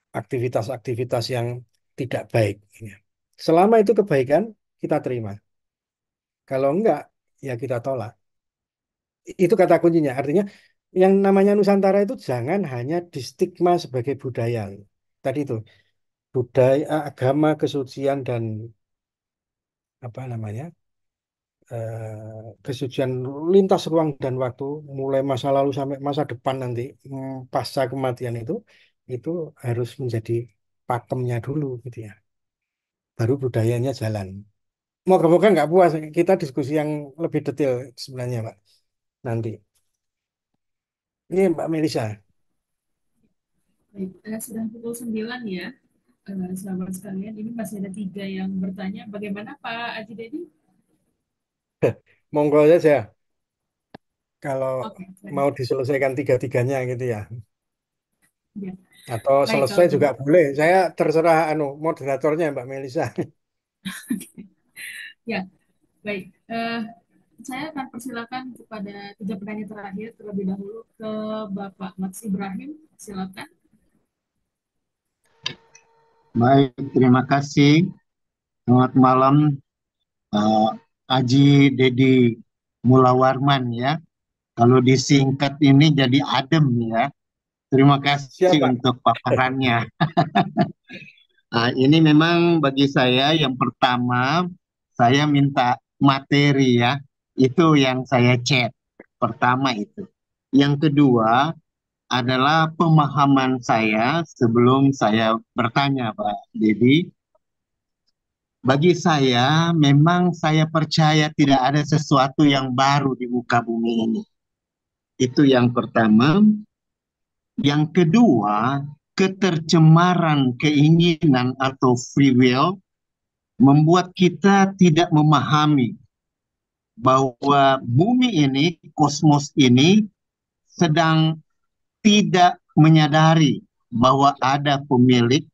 aktivitas-aktivitas yang tidak baik. Ya. Selama itu kebaikan, kita terima. Kalau enggak, ya kita tolak. Itu kata kuncinya. Artinya, yang namanya Nusantara itu jangan hanya distigma sebagai budaya. Tadi itu, budaya, agama, kesucian, dan apa namanya, kesucian lintas ruang dan waktu, mulai masa lalu sampai masa depan nanti, pasca kematian itu harus menjadi pakemnya dulu gitu ya. Baru budayanya jalan. Moga-moga nggak puas, kita diskusi yang lebih detail sebenarnya, Pak. Nanti. Ini Mbak Melisa. Baik, sudah pukul 9 ya, sahabat sekalian. Ini masih ada 3 yang bertanya. Bagaimana Pak Aji Dedi? Monggo saja. Kalau Oke, baik. mau diselesaikan tiga-tiganya gitu ya. Ya. Atau Baik, selesai kalau juga boleh. Saya terserah moderatornya Mbak Melisa. ya, baik. Saya akan persilakan kepada 3 penanya terakhir terlebih dahulu ke Bapak Mats Ibrahim. Silakan. Baik, terima kasih. Selamat malam, Aji Dedi Mulawarman ya. Kalau disingkat ini jadi Adem ya. Terima kasih Siapa? untuk paparannya. Nah, ini memang bagi saya yang pertama, saya minta materi ya. Itu yang saya chat. Pertama itu. Yang kedua adalah pemahaman saya sebelum saya bertanya Pak Dedi. Bagi saya, memang saya percaya tidak ada sesuatu yang baru di muka bumi ini. Itu yang pertama. Yang kedua, ketercemaran keinginan atau free will membuat kita tidak memahami bahwa bumi ini, kosmos ini sedang tidak menyadari bahwa ada pemilik,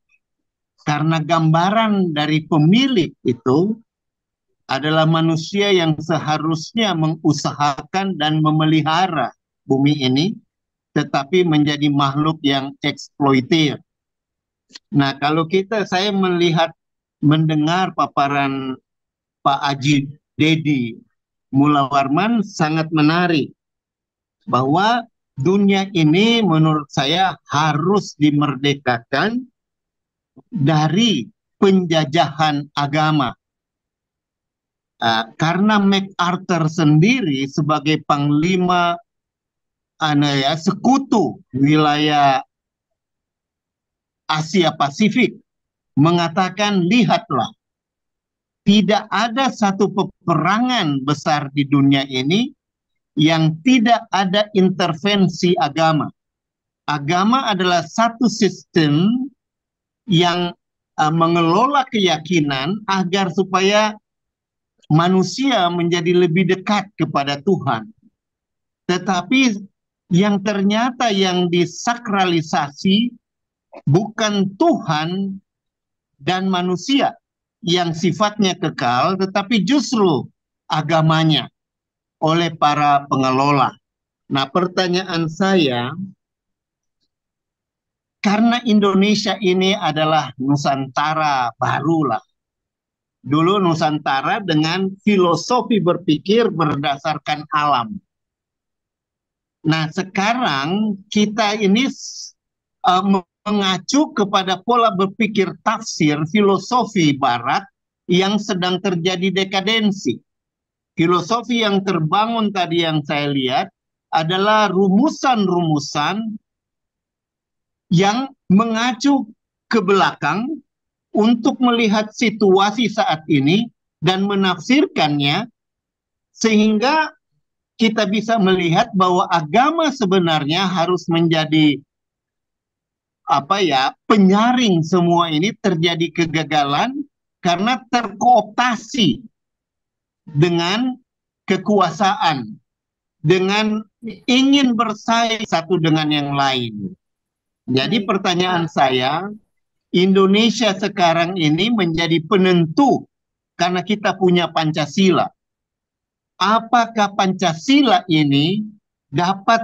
karena gambaran dari pemilik itu adalah manusia yang seharusnya mengusahakan dan memelihara bumi ini, tetapi menjadi makhluk yang eksploitir. Nah, kalau saya mendengar paparan Pak Aji Dedi Mulawarman sangat menarik, bahwa dunia ini menurut saya harus dimerdekakan dari penjajahan agama. Karena MacArthur sendiri sebagai panglima sekutu wilayah Asia Pasifik mengatakan, lihatlah, tidak ada satu peperangan besar di dunia ini yang tidak ada intervensi agama. Agama adalah satu sistem yang mengelola keyakinan agar supaya manusia menjadi lebih dekat kepada Tuhan. Tetapi yang ternyata yang disakralisasi bukan Tuhan dan manusia yang sifatnya kekal, tetapi justru agamanya oleh para pengelola. Nah, pertanyaan saya, karena Indonesia ini adalah Nusantara barulah. Dulu Nusantara dengan filosofi berpikir berdasarkan alam. Nah, sekarang kita ini mengacu kepada pola berpikir tafsir filosofi barat yang sedang terjadi dekadensi. Filosofi yang terbangun tadi yang saya lihat adalah rumusan-rumusan yang mengacu ke belakang untuk melihat situasi saat ini dan menafsirkannya, sehingga kita bisa melihat bahwa agama sebenarnya harus menjadi penyaring semua ini. Terjadi kegagalan karena terkooptasi dengan kekuasaan, dengan ingin bersaing satu dengan yang lain. Jadi pertanyaan saya, Indonesia sekarang ini menjadi penentu karena kita punya Pancasila. Apakah Pancasila ini dapat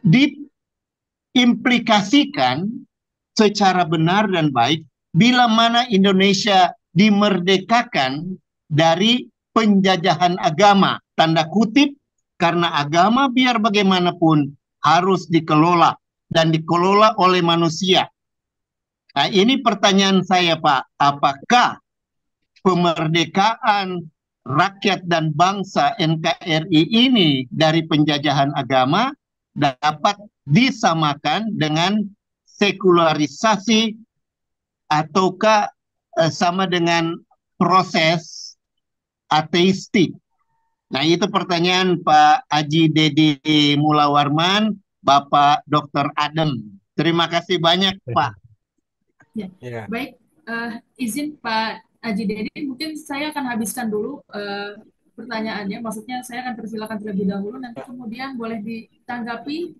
diimplikasikan secara benar dan baik bila mana Indonesia dimerdekakan dari penjajahan agama, tanda kutip, karena agama biar bagaimanapun harus dikelola dan dikelola oleh manusia. Nah, ini pertanyaan saya, Pak. Apakah pemerdekaan rakyat dan bangsa NKRI ini dari penjajahan agama dapat disamakan dengan sekularisasi ataukah sama dengan proses ateistik? Nah, itu pertanyaan Pak Haji Dedi Mulawarman, Bapak Dr. Adem. Terima kasih banyak, Pak. Ya, Ya. baik. Izin Pak Haji Dedi, mungkin saya akan habiskan dulu pertanyaannya. Maksudnya saya akan persilakan terlebih dahulu, nanti kemudian boleh ditanggapi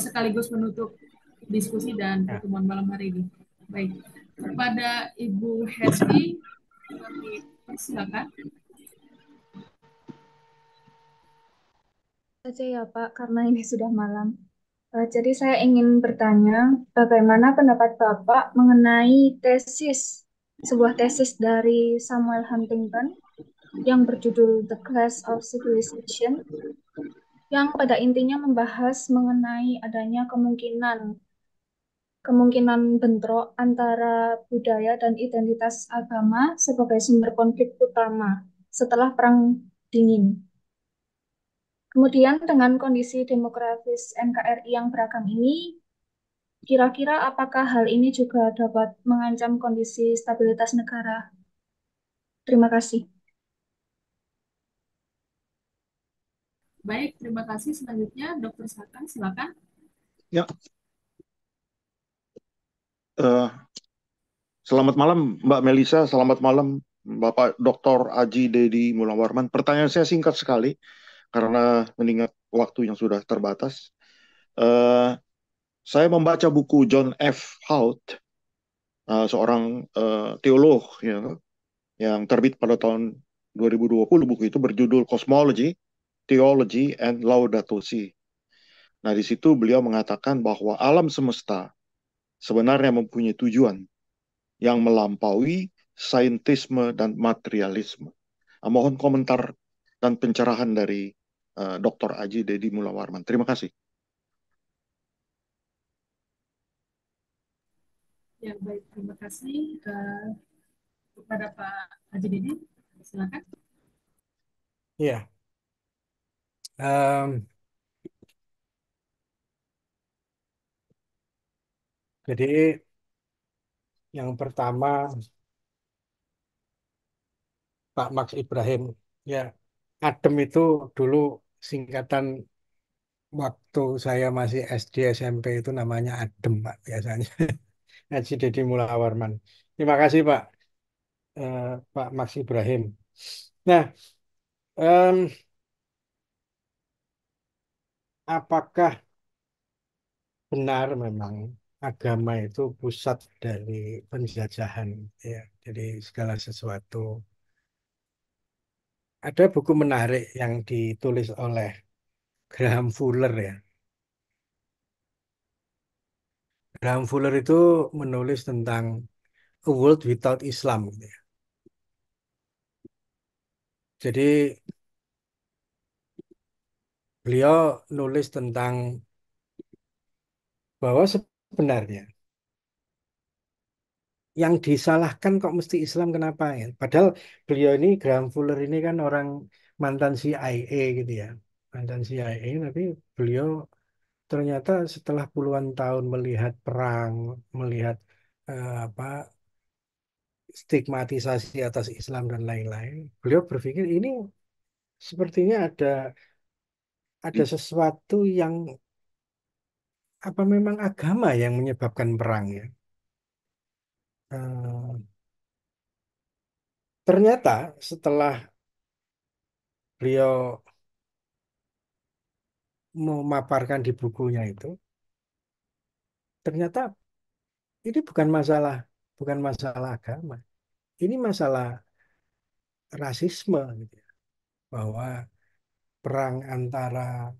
sekaligus menutup diskusi dan pertemuan malam hari ini. Baik, kepada Ibu Hesti, kami persilakan. Saja ya Pak, karena ini sudah malam. Jadi saya ingin bertanya, bagaimana pendapat Bapak mengenai sebuah tesis dari Samuel Huntington yang berjudul The Clash of Civilization, yang pada intinya membahas mengenai adanya kemungkinan bentrok antara budaya dan identitas agama sebagai sumber konflik utama setelah Perang Dingin. Kemudian dengan kondisi demografis NKRI yang beragam ini, kira-kira apakah hal ini juga dapat mengancam kondisi stabilitas negara? Terima kasih. Baik, terima kasih. Selanjutnya, Dr. Sakan, silakan. Ya. Selamat malam Mbak Melisa, selamat malam Bapak Dr. Haji Dedi Mulawarman. Pertanyaan saya singkat sekali karena mengingat waktu yang sudah terbatas. Saya membaca buku John F. Hout, seorang teolog ya, yang terbit pada tahun 2020. Buku itu berjudul Cosmology, Theology, and Laudato Si. Nah, di situ beliau mengatakan bahwa alam semesta sebenarnya mempunyai tujuan yang melampaui saintisme dan materialisme. Mohon komentar dan pencerahan dari Dr. Haji Dedi Mulawarman. Terima kasih. Ya, baik. Terima kasih kepada Pak Haji Dedi. Silakan. Ya. Jadi yang pertama Pak Max Ibrahim, ya Adem itu dulu singkatan waktu saya masih SD SMP itu namanya Adem Pak biasanya. Haji Dedi Mulawarman. Terima kasih Pak Pak Max Ibrahim. Nah, apakah benar memang agama itu pusat dari penjajahan ya, dari segala sesuatu? Ada buku menarik yang ditulis oleh Graham Fuller ya. Graham Fuller itu menulis tentang A World Without Islam gitu ya. Jadi beliau nulis tentang bahwa sebenarnya yang disalahkan kok mesti Islam kenapa ya? Padahal beliau ini Graham Fuller ini kan orang mantan CIA gitu ya. Mantan CIA tapi beliau ternyata setelah puluhan tahun melihat perang, melihat apa stigmatisasi atas Islam dan lain-lain, beliau berpikir ini sepertinya ada sesuatu yang apa memang agama yang menyebabkan perang ya. Ternyata setelah beliau memaparkan di bukunya itu, ternyata ini bukan masalah agama, ini masalah rasisme gitu ya. Bahwa perang antara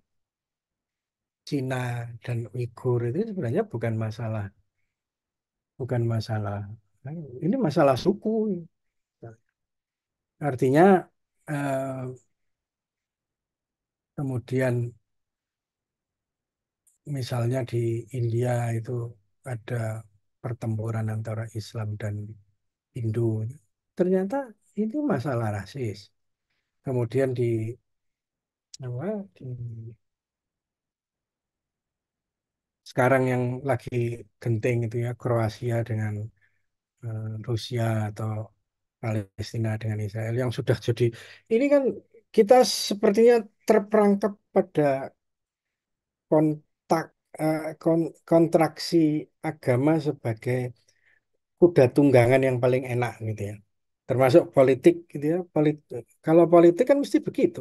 Cina dan Uighur itu sebenarnya bukan masalah, ini masalah suku. Artinya kemudian misalnya di India itu ada pertempuran antara Islam dan Hindu, ternyata ini masalah rasis. Kemudian apa, di sekarang yang lagi genting itu ya Kroasia dengan Rusia atau Palestina dengan Israel yang sudah jadi, ini kan kita sepertinya terperangkap pada kontak kontraksi agama sebagai kuda tunggangan yang paling enak gitu ya. Termasuk politik gitu ya. Kalau politik kan mesti begitu,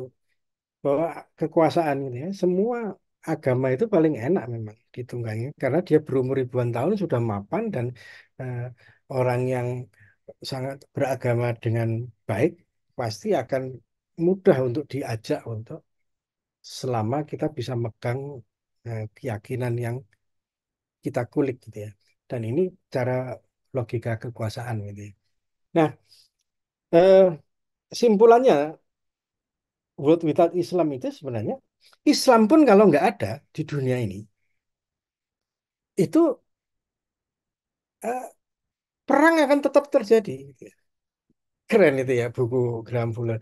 bahwa kekuasaan gitu ya, semua agama itu paling enak memang ditunggangi karena dia berumur ribuan tahun sudah mapan dan eh, orang yang sangat beragama dengan baik pasti akan mudah untuk diajak untuk selama kita bisa megang keyakinan yang kita kulik gitu ya. Dan ini cara logika kekuasaan gitu ya. Nah, eh, simpulannya world without Islam itu sebenarnya Islam pun kalau nggak ada di dunia ini itu eh, perang akan tetap terjadi gitu ya. Keren itu ya buku Graham Fuller.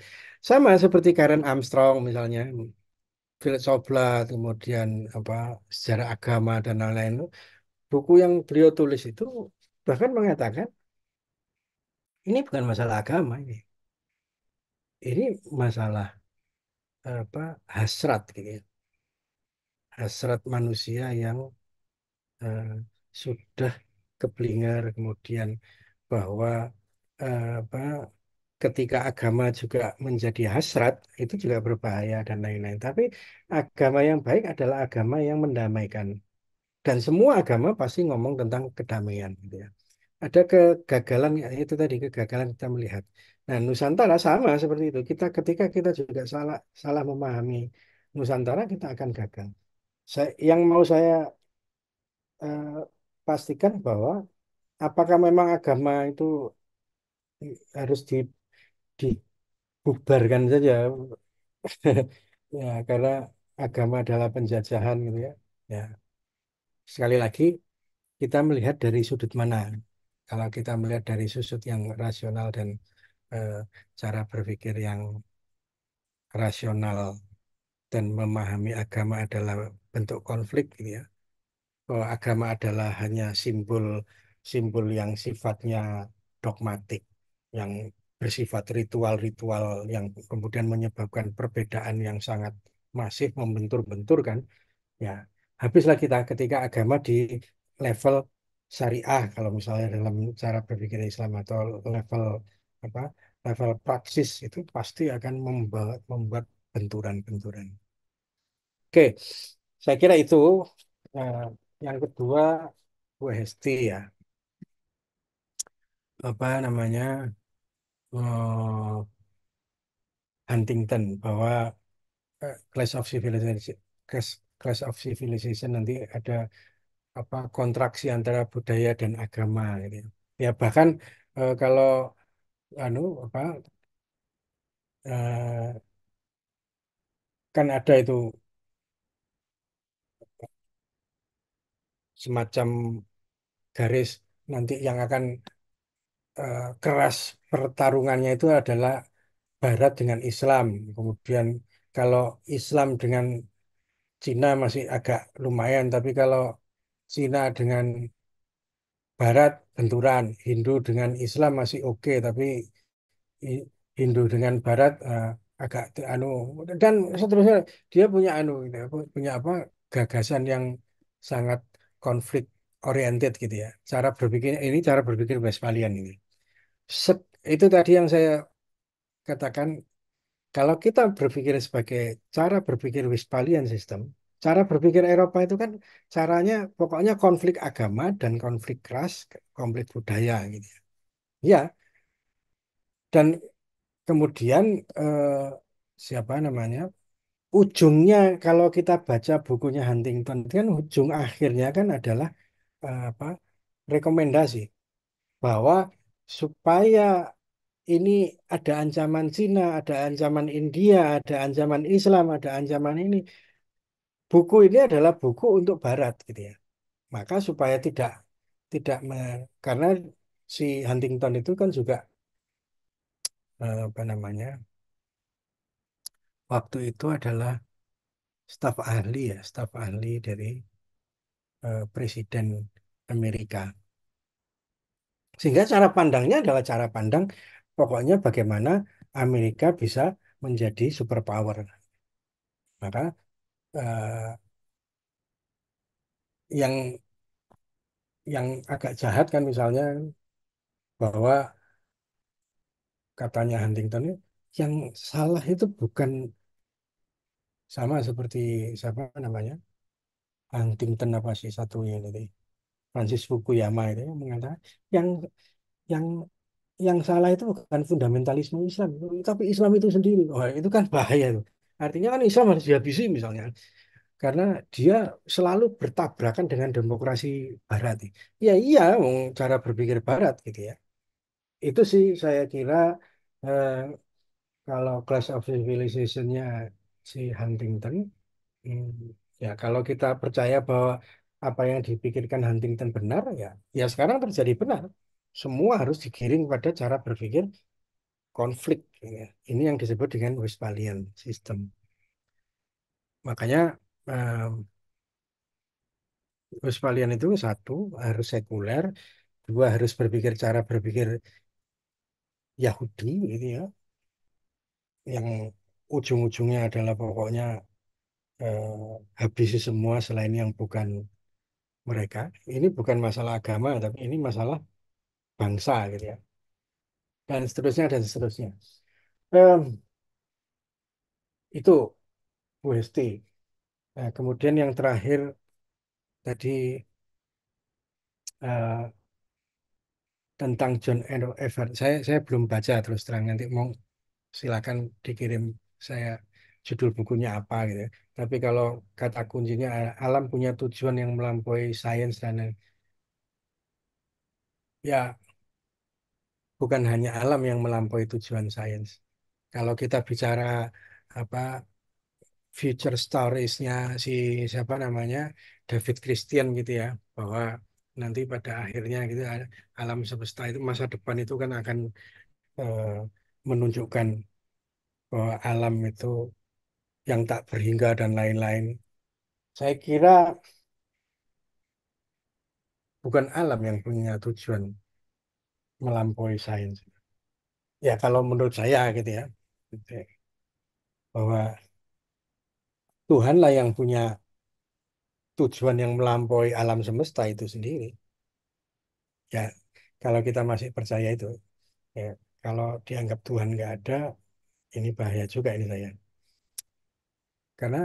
Sama seperti Karen Armstrong misalnya, Philip Soblat, kemudian apa sejarah agama dan lain-lain. Buku yang beliau tulis itu bahkan mengatakan ini bukan masalah agama ini. Ini masalah apa hasrat gitu ya. Hasrat manusia yang eh, sudah keblinger kemudian bahwa apa ketika agama juga menjadi hasrat itu juga berbahaya dan lain-lain. Tapi agama yang baik adalah agama yang mendamaikan. Dan semua agama pasti ngomong tentang kedamaian gitu ya. Ada kegagalan ya, itu tadi kegagalan kita melihat. Nah, Nusantara sama seperti itu. Ketika kita juga salah salah memahami Nusantara kita akan gagal. Yang mau saya eh, pastikan bahwa apakah memang agama itu harus dibubarkan saja ya karena agama adalah penjajahan gitu ya. Ya, sekali lagi kita melihat dari sudut mana. Kalau kita melihat dari sudut yang rasional dan eh, cara berpikir yang rasional dan memahami agama adalah bentuk konflik gitu ya. Bahwa agama adalah hanya simbol yang sifatnya dogmatik, yang bersifat ritual-ritual yang kemudian menyebabkan perbedaan yang sangat masif membentur-bentur kan. Ya, habislah kita ketika agama di level syariah kalau misalnya dalam cara berpikir Islam atau level apa level praksis itu pasti akan membuat benturan-benturan. Oke, saya kira itu. Eh, yang kedua, Bu Hesti ya, apa namanya Huntington bahwa Clash of Civilization, Clash of Civilization nanti ada apa kontraksi antara budaya dan agama gitu. Ya, ya bahkan kalau anu apa eh, kan ada itu semacam garis nanti yang akan keras pertarungannya itu adalah Barat dengan Islam. Kemudian kalau Islam dengan Cina masih agak lumayan, tapi kalau Cina dengan Barat benturan, Hindu dengan Islam masih oke, tapi Hindu dengan Barat agak anu dan seterusnya dia punya anu gitu ya, punya apa gagasan yang sangat konflik oriented gitu ya. Cara berpikir Westphalian ini. Itu tadi yang saya katakan kalau kita berpikir sebagai cara berpikir Westphalian system, cara berpikir Eropa itu kan caranya pokoknya konflik agama dan konflik ras, konflik budaya gitu ya. Ya, dan kemudian siapa namanya ujungnya kalau kita baca bukunya Huntington itu kan ujung akhirnya kan adalah apa rekomendasi bahwa supaya ini ada ancaman Cina, ada ancaman India, ada ancaman Islam, ada ancaman ini. Buku ini adalah buku untuk Barat gitu ya. Maka supaya tidak karena si Huntington itu kan juga apa namanya waktu itu adalah staf ahli dari Presiden Amerika. Sehingga cara pandangnya adalah cara pandang pokoknya bagaimana Amerika bisa menjadi superpower. Maka eh, yang yang agak jahat kan misalnya bahwa katanya Huntington itu yang salah itu bukan sama seperti siapa namanya Huntington apa sih satunya tadi Francis Fukuyama itu yang mengatakan yang yang yang salah itu bukan fundamentalisme Islam, tapi Islam itu sendiri. Oh, itu kan bahaya itu. Artinya kan Islam harus dihabisi misalnya, karena dia selalu bertabrakan dengan demokrasi Barat. Ya iya, cara berpikir Barat gitu ya. Itu sih saya kira eh, kalau Clash of Civilization-nya si Huntington, hmm, ya kalau kita percaya bahwa apa yang dipikirkan Huntington benar, ya sekarang terjadi benar. Semua harus digiring pada cara berpikir konflik. Ya. Ini yang disebut dengan Westphalian system. Makanya Westphalian itu satu harus sekuler, dua harus berpikir cara berpikir Yahudi, gitu ya, yang ujung-ujungnya adalah pokoknya habisi semua selain yang bukan mereka. Ini bukan masalah agama, tapi ini masalah bangsa, gitu ya, dan seterusnya dan seterusnya. Em, itu WST. Nah, kemudian yang terakhir tadi eh, tentang John Edward. Saya belum baca terus terang nanti mau silakan dikirim saya judul bukunya apa gitu. Tapi kalau kata kuncinya alam punya tujuan yang melampaui sains dan ya bukan hanya alam yang melampaui tujuan sains. Kalau kita bicara apa future storiesnya si siapa namanya David Christian gitu ya bahwa nanti pada akhirnya gitu alam semesta itu masa depan itu kan akan eh, menunjukkan bahwa alam itu yang tak berhingga dan lain-lain. Saya kira bukan alam yang punya tujuan melampaui sains. Ya kalau menurut saya gitu ya, gitu ya, bahwa Tuhanlah yang punya tujuan yang melampaui alam semesta itu sendiri. Ya kalau kita masih percaya itu, ya kalau dianggap Tuhan nggak ada, ini bahaya juga ini saya. Karena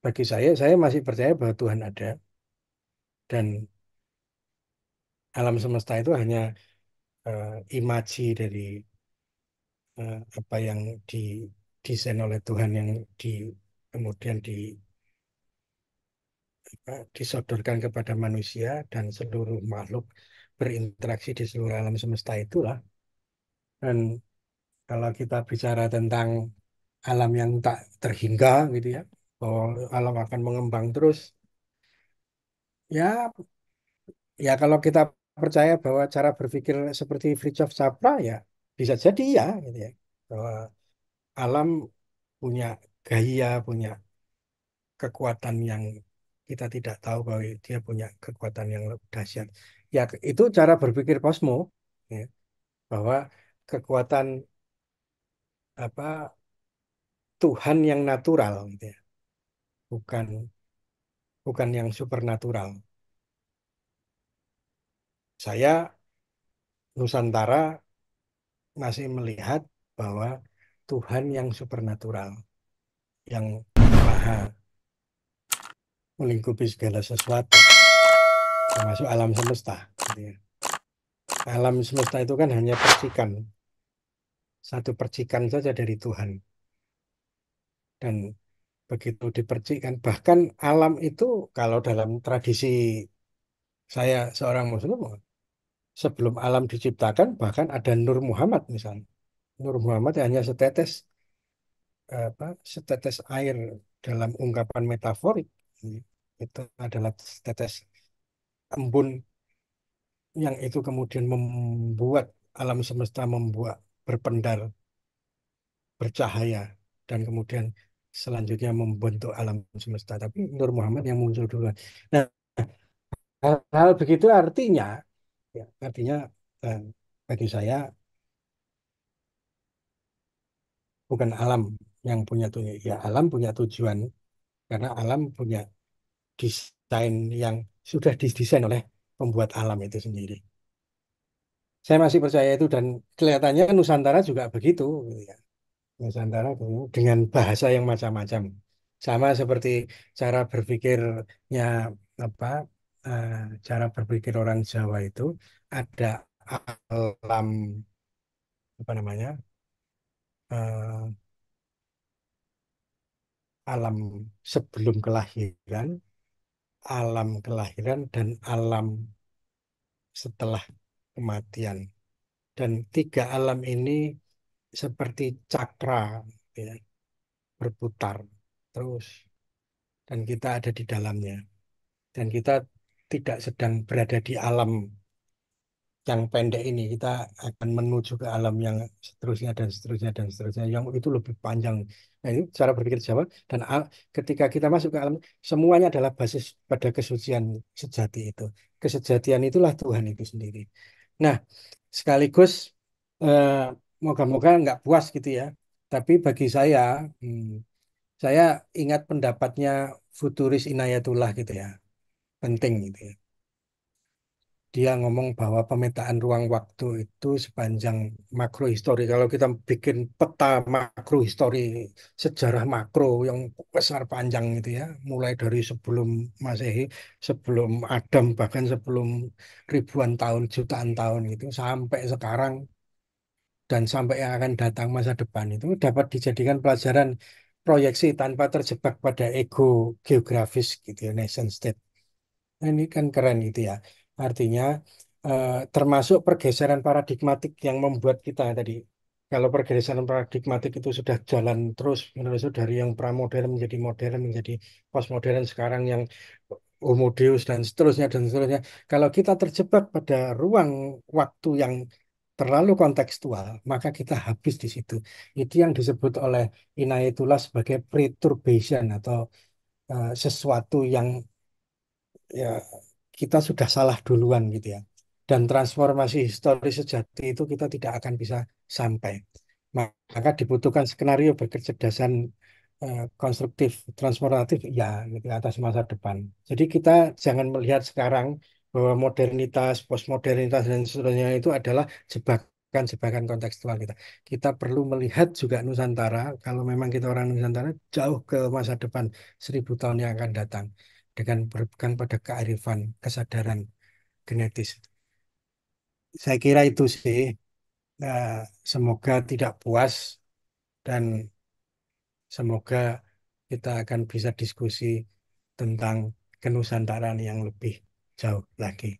bagi saya masih percaya bahwa Tuhan ada dan alam semesta itu hanya imaji dari apa yang didesain oleh Tuhan yang di kemudian disodorkan kepada manusia dan seluruh makhluk berinteraksi di seluruh alam semesta itulah. Dan kalau kita bicara tentang alam yang tak terhingga gitu ya, bahwa alam akan mengembang terus, ya ya kalau kita percaya bahwa cara berpikir seperti Fritjof Capra ya bisa jadi ya gitu ya, bahwa alam punya gaya, punya kekuatan yang kita tidak tahu bahwa dia punya kekuatan yang lebih dahsyat. Ya, itu cara berpikir kosmo, ya, bahwa kekuatan apa Tuhan yang natural, gitu ya, bukan bukan yang supernatural. Saya Nusantara masih melihat bahwa Tuhan yang supernatural, yang maha melingkupi segala sesuatu, termasuk alam semesta. Gitu ya. Alam semesta itu kan hanya percikan, satu percikan saja dari Tuhan. Dan begitu dipercikkan. Bahkan alam itu kalau dalam tradisi saya seorang Muslim, sebelum alam diciptakan bahkan ada Nur Muhammad misalnya. Nur Muhammad hanya setetes setetes air dalam ungkapan metaforik. Itu adalah setetes embun yang itu kemudian membuat alam semesta membuat berpendar, bercahaya, dan kemudian selanjutnya membentuk alam semesta. Tapi Nur Muhammad yang muncul duluan. Nah, hal begitu artinya, ya, artinya eh, bagi saya bukan alam yang punya tujuan, ya alam punya tujuan karena alam punya desain yang sudah didesain oleh pembuat alam itu sendiri. Saya masih percaya itu dan kelihatannya Nusantara juga begitu, gitu ya. Nusantara dengan bahasa yang macam-macam. Sama seperti cara berpikirnya apa eh, cara berpikir orang Jawa itu ada alam apa namanya eh, alam sebelum kelahiran, alam kelahiran dan alam setelah kematian. Dan tiga alam ini seperti cakra, ya, berputar terus dan kita ada di dalamnya. Dan kita tidak sedang berada di alam yang pendek ini, kita akan menuju ke alam yang seterusnya dan seterusnya dan seterusnya yang itu lebih panjang. Nah, ini cara berpikir Jawa dan ketika kita masuk ke alam semuanya adalah basis pada kesucian sejati itu. Kesejatian itulah Tuhan itu sendiri. Nah, sekaligus eh, moga-moga nggak puas gitu ya. Tapi bagi saya, hmm, saya ingat pendapatnya futuris Inayatullah gitu ya, penting gitu ya. Dia ngomong bahwa pemetaan ruang waktu itu sepanjang makro histori. Kalau kita bikin peta makro histori, sejarah makro yang besar panjang itu ya, mulai dari sebelum Masehi, sebelum Adam, bahkan sebelum ribuan tahun, jutaan tahun itu, sampai sekarang dan sampai yang akan datang masa depan itu dapat dijadikan pelajaran proyeksi tanpa terjebak pada ego geografis gitu ya, nation state. Nah, ini kan keren gitu ya. Artinya termasuk pergeseran paradigmatik yang membuat kita tadi. Kalau pergeseran paradigmatik itu sudah jalan terus menerus dari yang pramodern menjadi modern menjadi postmodern sekarang yang Homo Deus dan seterusnya dan seterusnya. Kalau kita terjebak pada ruang waktu yang terlalu kontekstual, maka kita habis di situ. Itu yang disebut oleh Inayatullah sebagai perturbation atau sesuatu yang ya kita sudah salah duluan gitu ya. Dan transformasi histori sejati itu kita tidak akan bisa sampai. Maka dibutuhkan skenario berkecerdasan konstruktif, transformatif ya gitu, atas masa depan. Jadi kita jangan melihat sekarang bahwa modernitas, postmodernitas dan seterusnya itu adalah jebakan-jebakan kontekstual kita. Kita perlu melihat juga Nusantara, kalau memang kita orang Nusantara, jauh ke masa depan 1000 tahun yang akan datang dengan berpegang pada kearifan, kesadaran genetis. Saya kira itu sih. Eh, Semoga tidak puas dan semoga kita akan bisa diskusi tentang kenusantaraan yang lebih jauh lagi.